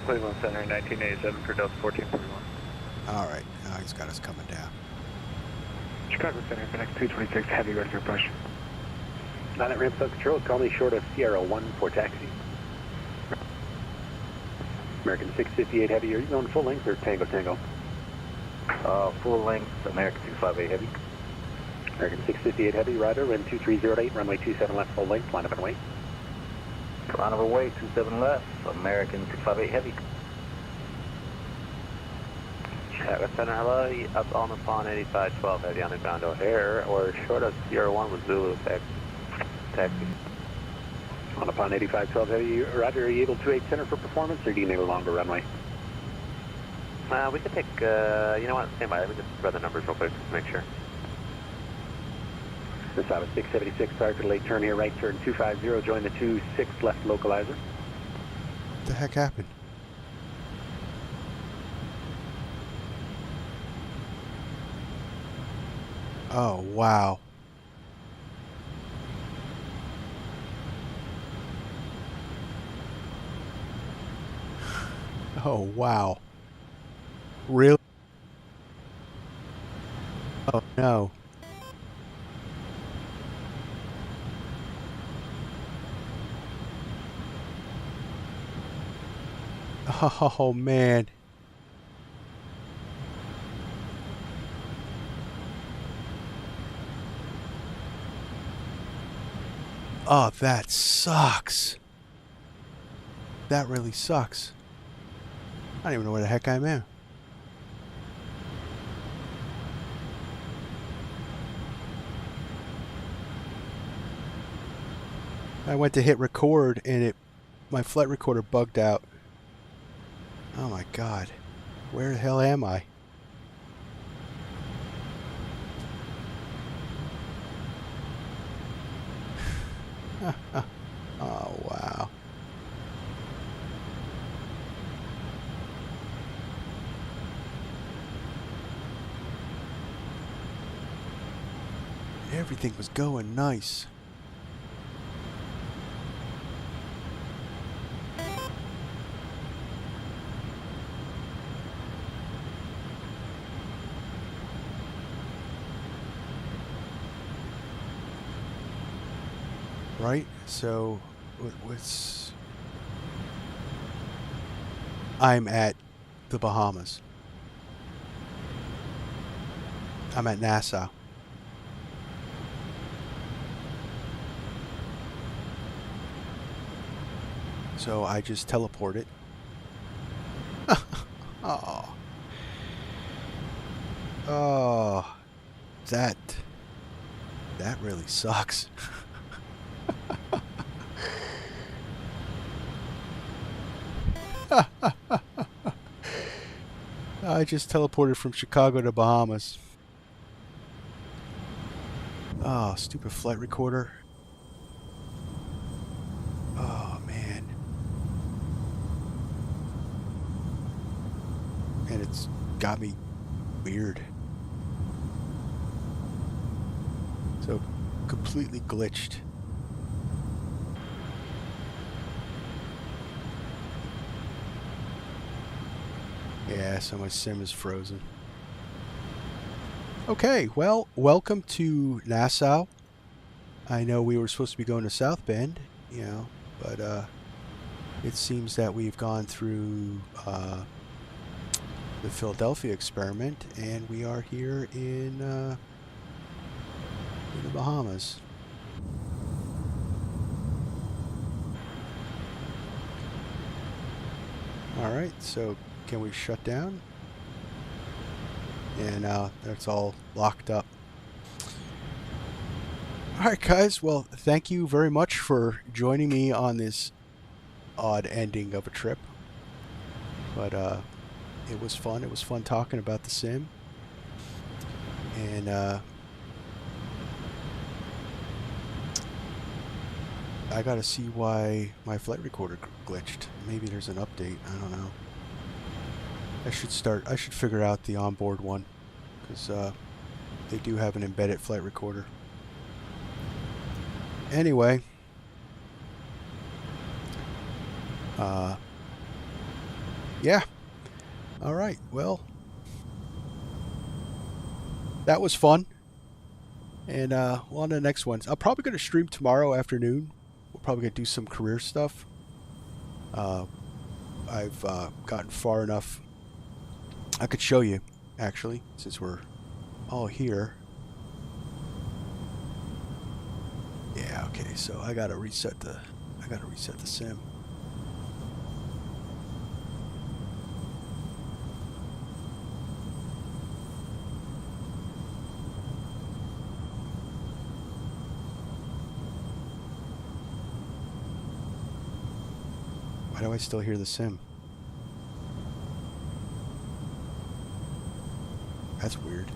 Cleveland Center 1987 for Delta 1441.
Alright, now he's got us coming down.
Chicago Center, connect 226, heavy, ready for push.
Not at ramp control, call me short of Sierra 1 for taxi. American 658 heavy, are you going full length or Tango Tango?
Full length, American 658 heavy.
American 658 heavy, rider, wind 2308, runway 27 left, full length, line up and wait.
Line of away, 27 left, American 658 heavy.
Chicago Center, hello, up on the pond 8512 heavy on inbound O'Hare, or short of Sierra 1 with Zulu, taxi.
On upon 8512 heavy, roger, are you able to 8 center for performance, or do you need a longer runway?
We could take, you know what, stand by, let me just run the numbers real quick, just to make sure.
Mesaba 676, sorry for the late turn here, right turn 250, join the 26 left localizer.
What the heck happened? Oh, wow. Oh, wow. Really? Oh, no. Oh, man. Oh, that sucks. That really sucks. I don't even know where the heck I'm at. I went to hit record and my flight recorder bugged out. Oh my god. Where the hell am I? Oh wow. Everything was going nice. Right? So, what's... I'm at the Bahamas. I'm at Nassau. So I just teleported. Oh. Oh. That really sucks. I just teleported from Chicago to Bahamas. Oh, stupid flight recorder. Oh, man. And it's got me weird. So, completely glitched. Yeah, so my sim is frozen. Okay, well, welcome to Nassau. I know we were supposed to be going to South Bend, you know, but it seems that we've gone through the Philadelphia experiment, and we are here in the Bahamas. Alright, so can we shut down? And now it's all locked up. Alright guys, well thank you very much for joining me on this odd ending of a trip. But it was fun. It was fun talking about the sim. And I gotta see why my flight recorder glitched. Maybe there's an update. I don't know. I should figure out the onboard one, because they do have an embedded flight recorder. Anyway, yeah. All right. Well, that was fun. And well, on to the next ones. I'm probably going to stream tomorrow afternoon. We're probably going to do some career stuff. I've gotten far enough. I could show you, actually, since we're all here. Yeah, okay, so I gotta reset the sim. Why do I still hear the sim? That's weird.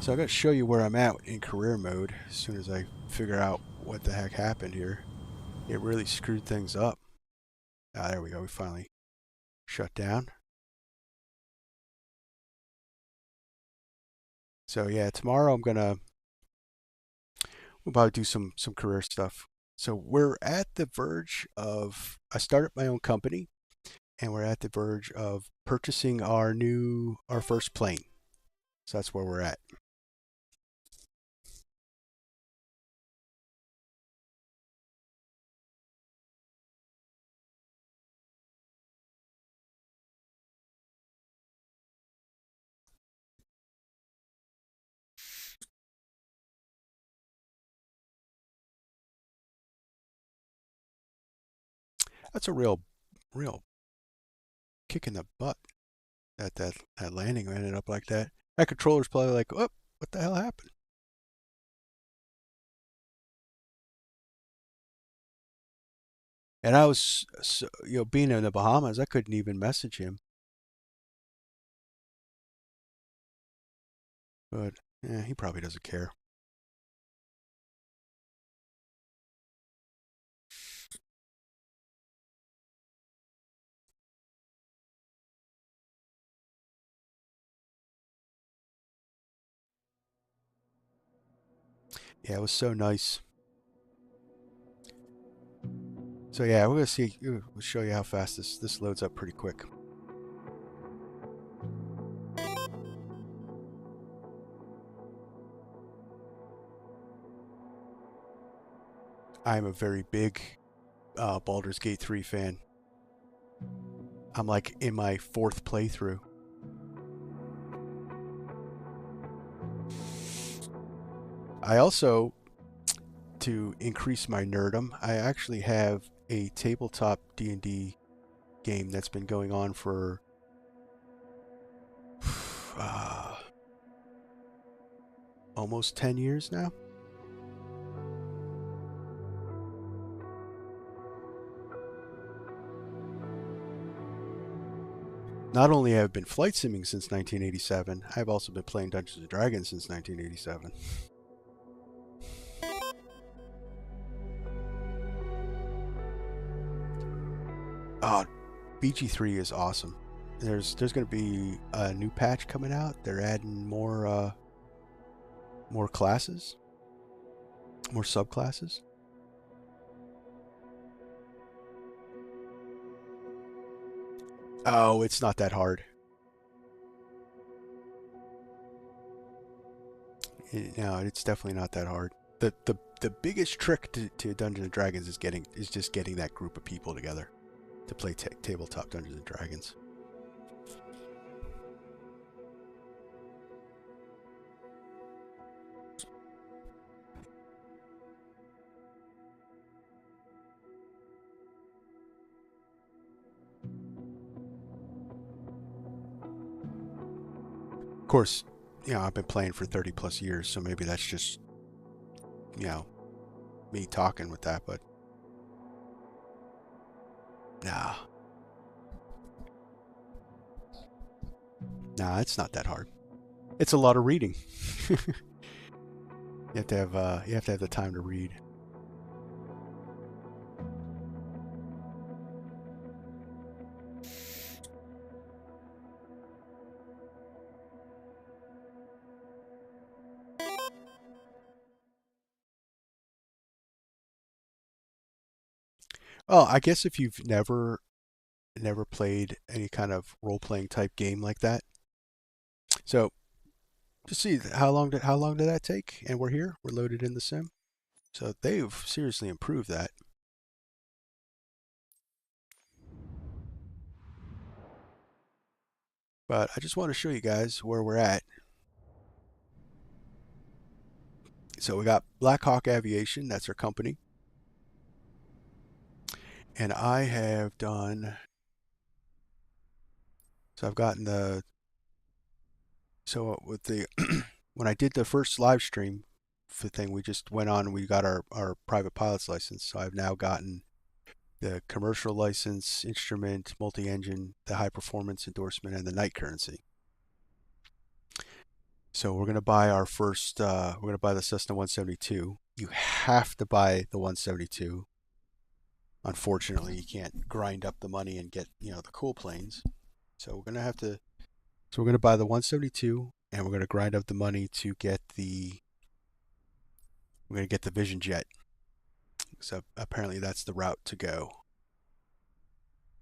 So I gotta show you where I'm at in career mode as soon as I figure out what the heck happened here. It really screwed things up. Ah, there we go. We finally shut down. So yeah, tomorrow we'll probably do some career stuff. So we're at the verge of, I started my own company, and we're at the verge of purchasing our first plane. So that's where we're at. That's a real kick in the butt that landing ended up like that. That controller's probably like, oh, what the hell happened? And I was, so, being in the Bahamas, I couldn't even message him. But yeah, he probably doesn't care. Yeah, it was so nice. So yeah, we're gonna see. We'll show you how fast this loads up pretty quick. I'm a very big Baldur's Gate 3 fan. I'm like in my 4th playthrough. I also, to increase my nerdom, I actually have a tabletop D&D game that's been going on for almost 10 years now. Not only have I been flight simming since 1987, I've also been playing Dungeons & Dragons since 1987. BG3 is awesome. There's going to be a new patch coming out. They're adding more classes, more subclasses. Oh, it's not that hard. No, it's definitely not that hard. The biggest trick to Dungeons & Dragons is just getting that group of people together to play tabletop Dungeons & Dragons. Of course, I've been playing for 30 plus years, so maybe that's just, me talking with that, but nah, it's not that hard. It's a lot of reading. You have to have the time to read. Oh, I guess if you've never played any kind of role-playing type game like that, so just see how long did that take? And we're here. We're loaded in the sim. So they've seriously improved that. But I just want to show you guys where we're at. So we got Black Hawk Aviation. That's our company. And I have done, so I've gotten so with the, when I did the first live stream thing, we just went on and we got our private pilot's license. So I've now gotten the commercial license, instrument, multi-engine, the high performance endorsement, and the night currency. So we're going to buy our first, we're going to buy the Cessna 172. You have to buy the 172. Unfortunately, you can't grind up the money and get, the cool planes. So we're going to have to, so we're going to buy the 172 and we're going to grind up the money to get we're going to get the Vision Jet. So apparently that's the route to go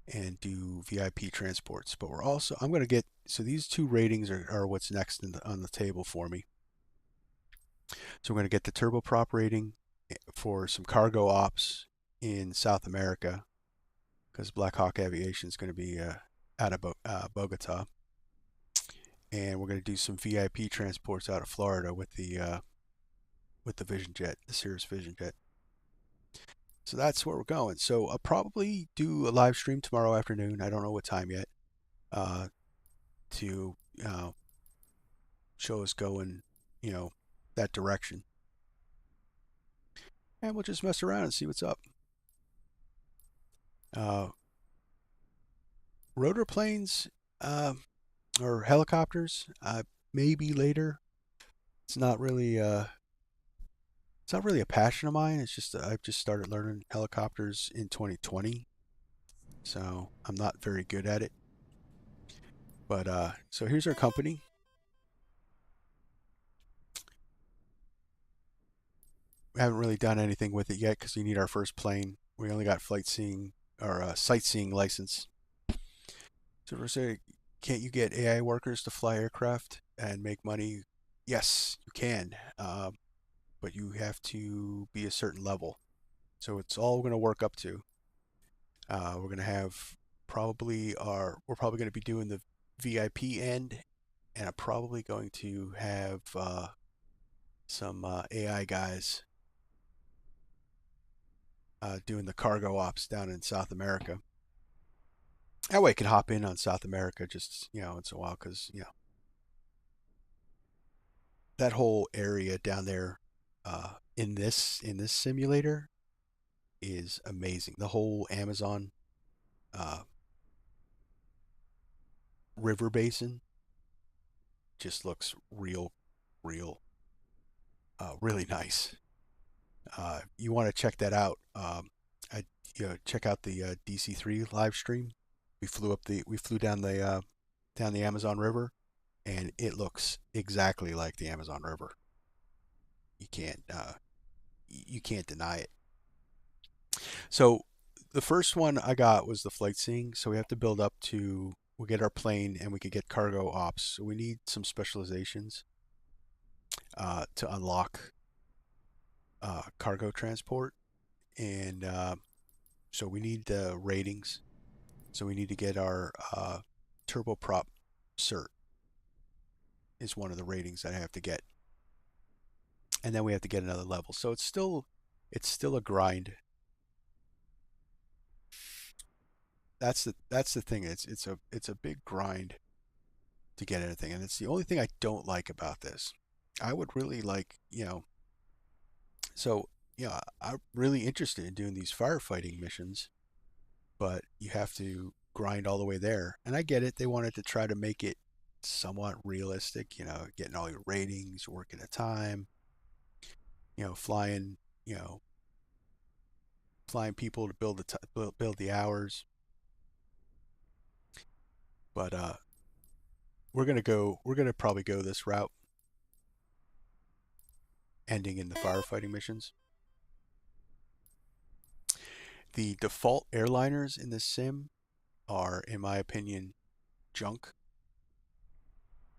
and do VIP transports. But we're also, I'm going to get, so these two ratings are what's next on the table for me. So we're going to get the turboprop rating for some cargo ops in South America, because Black Hawk Aviation is going to be out of Bogota, and we're going to do some VIP transports out of Florida with the Vision Jet, the Cirrus Vision Jet. So that's where we're going. So I'll probably do a live stream tomorrow afternoon. I don't know what time yet. To show us going, that direction. And we'll just mess around and see what's up. Rotor planes or helicopters, maybe later. It's not really a passion of mine. It's just I've just started learning helicopters in 2020, so I'm not very good at it. But so here's our company. We haven't really done anything with it yet because we need our first plane. We only got flight seeing or sightseeing license. So we're saying, can't you get AI workers to fly aircraft and make money? Yes, you can, but you have to be a certain level. So it's all going to work up to. We're going to have we're probably going to be doing the VIP end, and I'm probably going to have some AI guys doing the cargo ops down in South America. That way I could hop in on South America just, once in a while, because, that whole area down there in this simulator is amazing. The whole Amazon river basin just looks really nice. You want to check that out. Check out the DC3 live stream. We flew down the Amazon River, and it looks exactly like the Amazon River. You can't deny it. So the first one I got was the flight seeing. So we have to build up to, we'll get our plane and we could get cargo ops. So we need some specializations to unlock cargo transport. And so we need ratings. So we need to get our turboprop cert is one of the ratings that I have to get. And then we have to get another level. So it's still a grind. That's the thing. It's a big grind to get anything, and it's the only thing I don't like about this. I would really like, so I'm really interested in doing these firefighting missions, but you have to grind all the way there. And I get it. They wanted to try to make it somewhat realistic, getting all your ratings, working a time, flying people to build the hours. But we're gonna probably go this route, ending in the firefighting missions. The default airliners in this sim are, in my opinion, junk.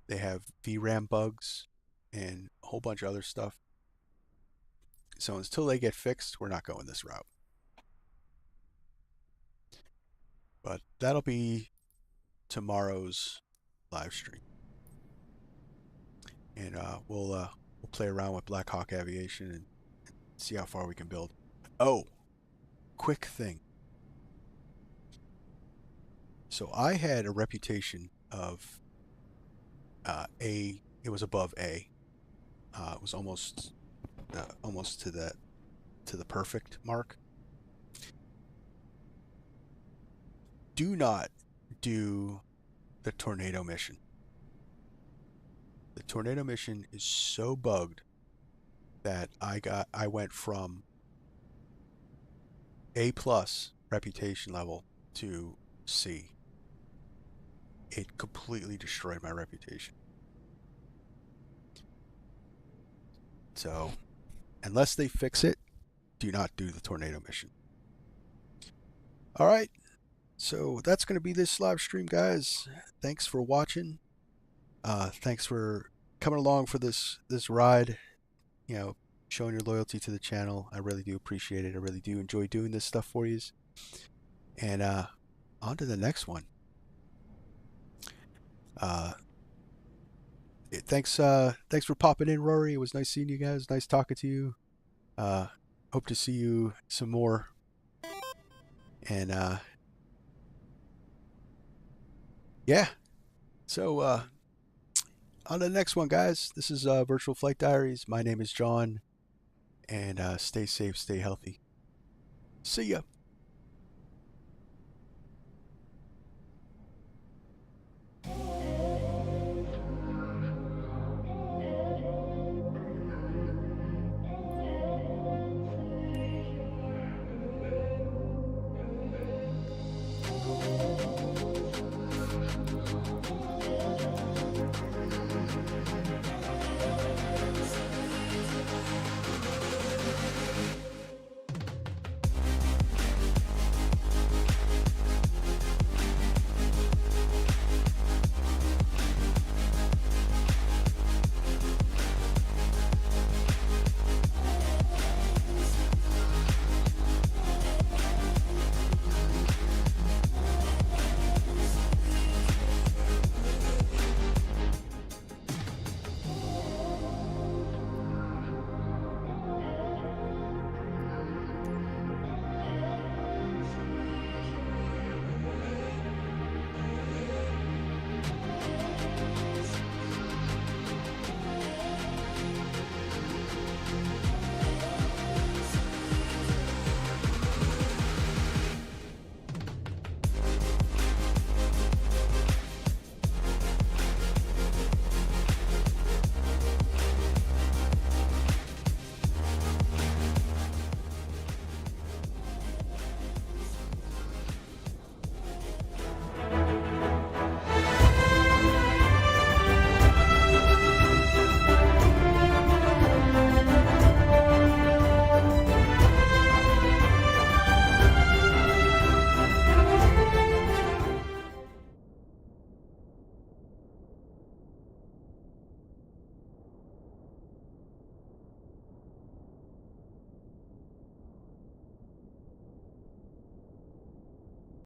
They have VRAM bugs and a whole bunch of other stuff. So until they get fixed, we're not going this route. But that'll be tomorrow's live stream, and we'll play around with Black Hawk Aviation and see how far we can build. Oh, quick thing. So I had a reputation of A. It was above A. It was almost to the perfect mark. Do not do the tornado mission. The tornado mission is so bugged that I went from A+ reputation level to C. It completely destroyed my reputation. So, unless they fix it, do not do the tornado mission. All right. So that's going to be this live stream, guys. Thanks for watching. Thanks for coming along for this ride. Showing your loyalty to the channel. I really do appreciate it. I really do enjoy doing this stuff for you. And on to the next one. Thanks for popping in, Rory. It was nice seeing you guys. Nice talking to you. Hope to see you some more And yeah, so on the next one, guys, this is Virtual Flight Diaries. My name is John, and stay safe, stay healthy. See ya.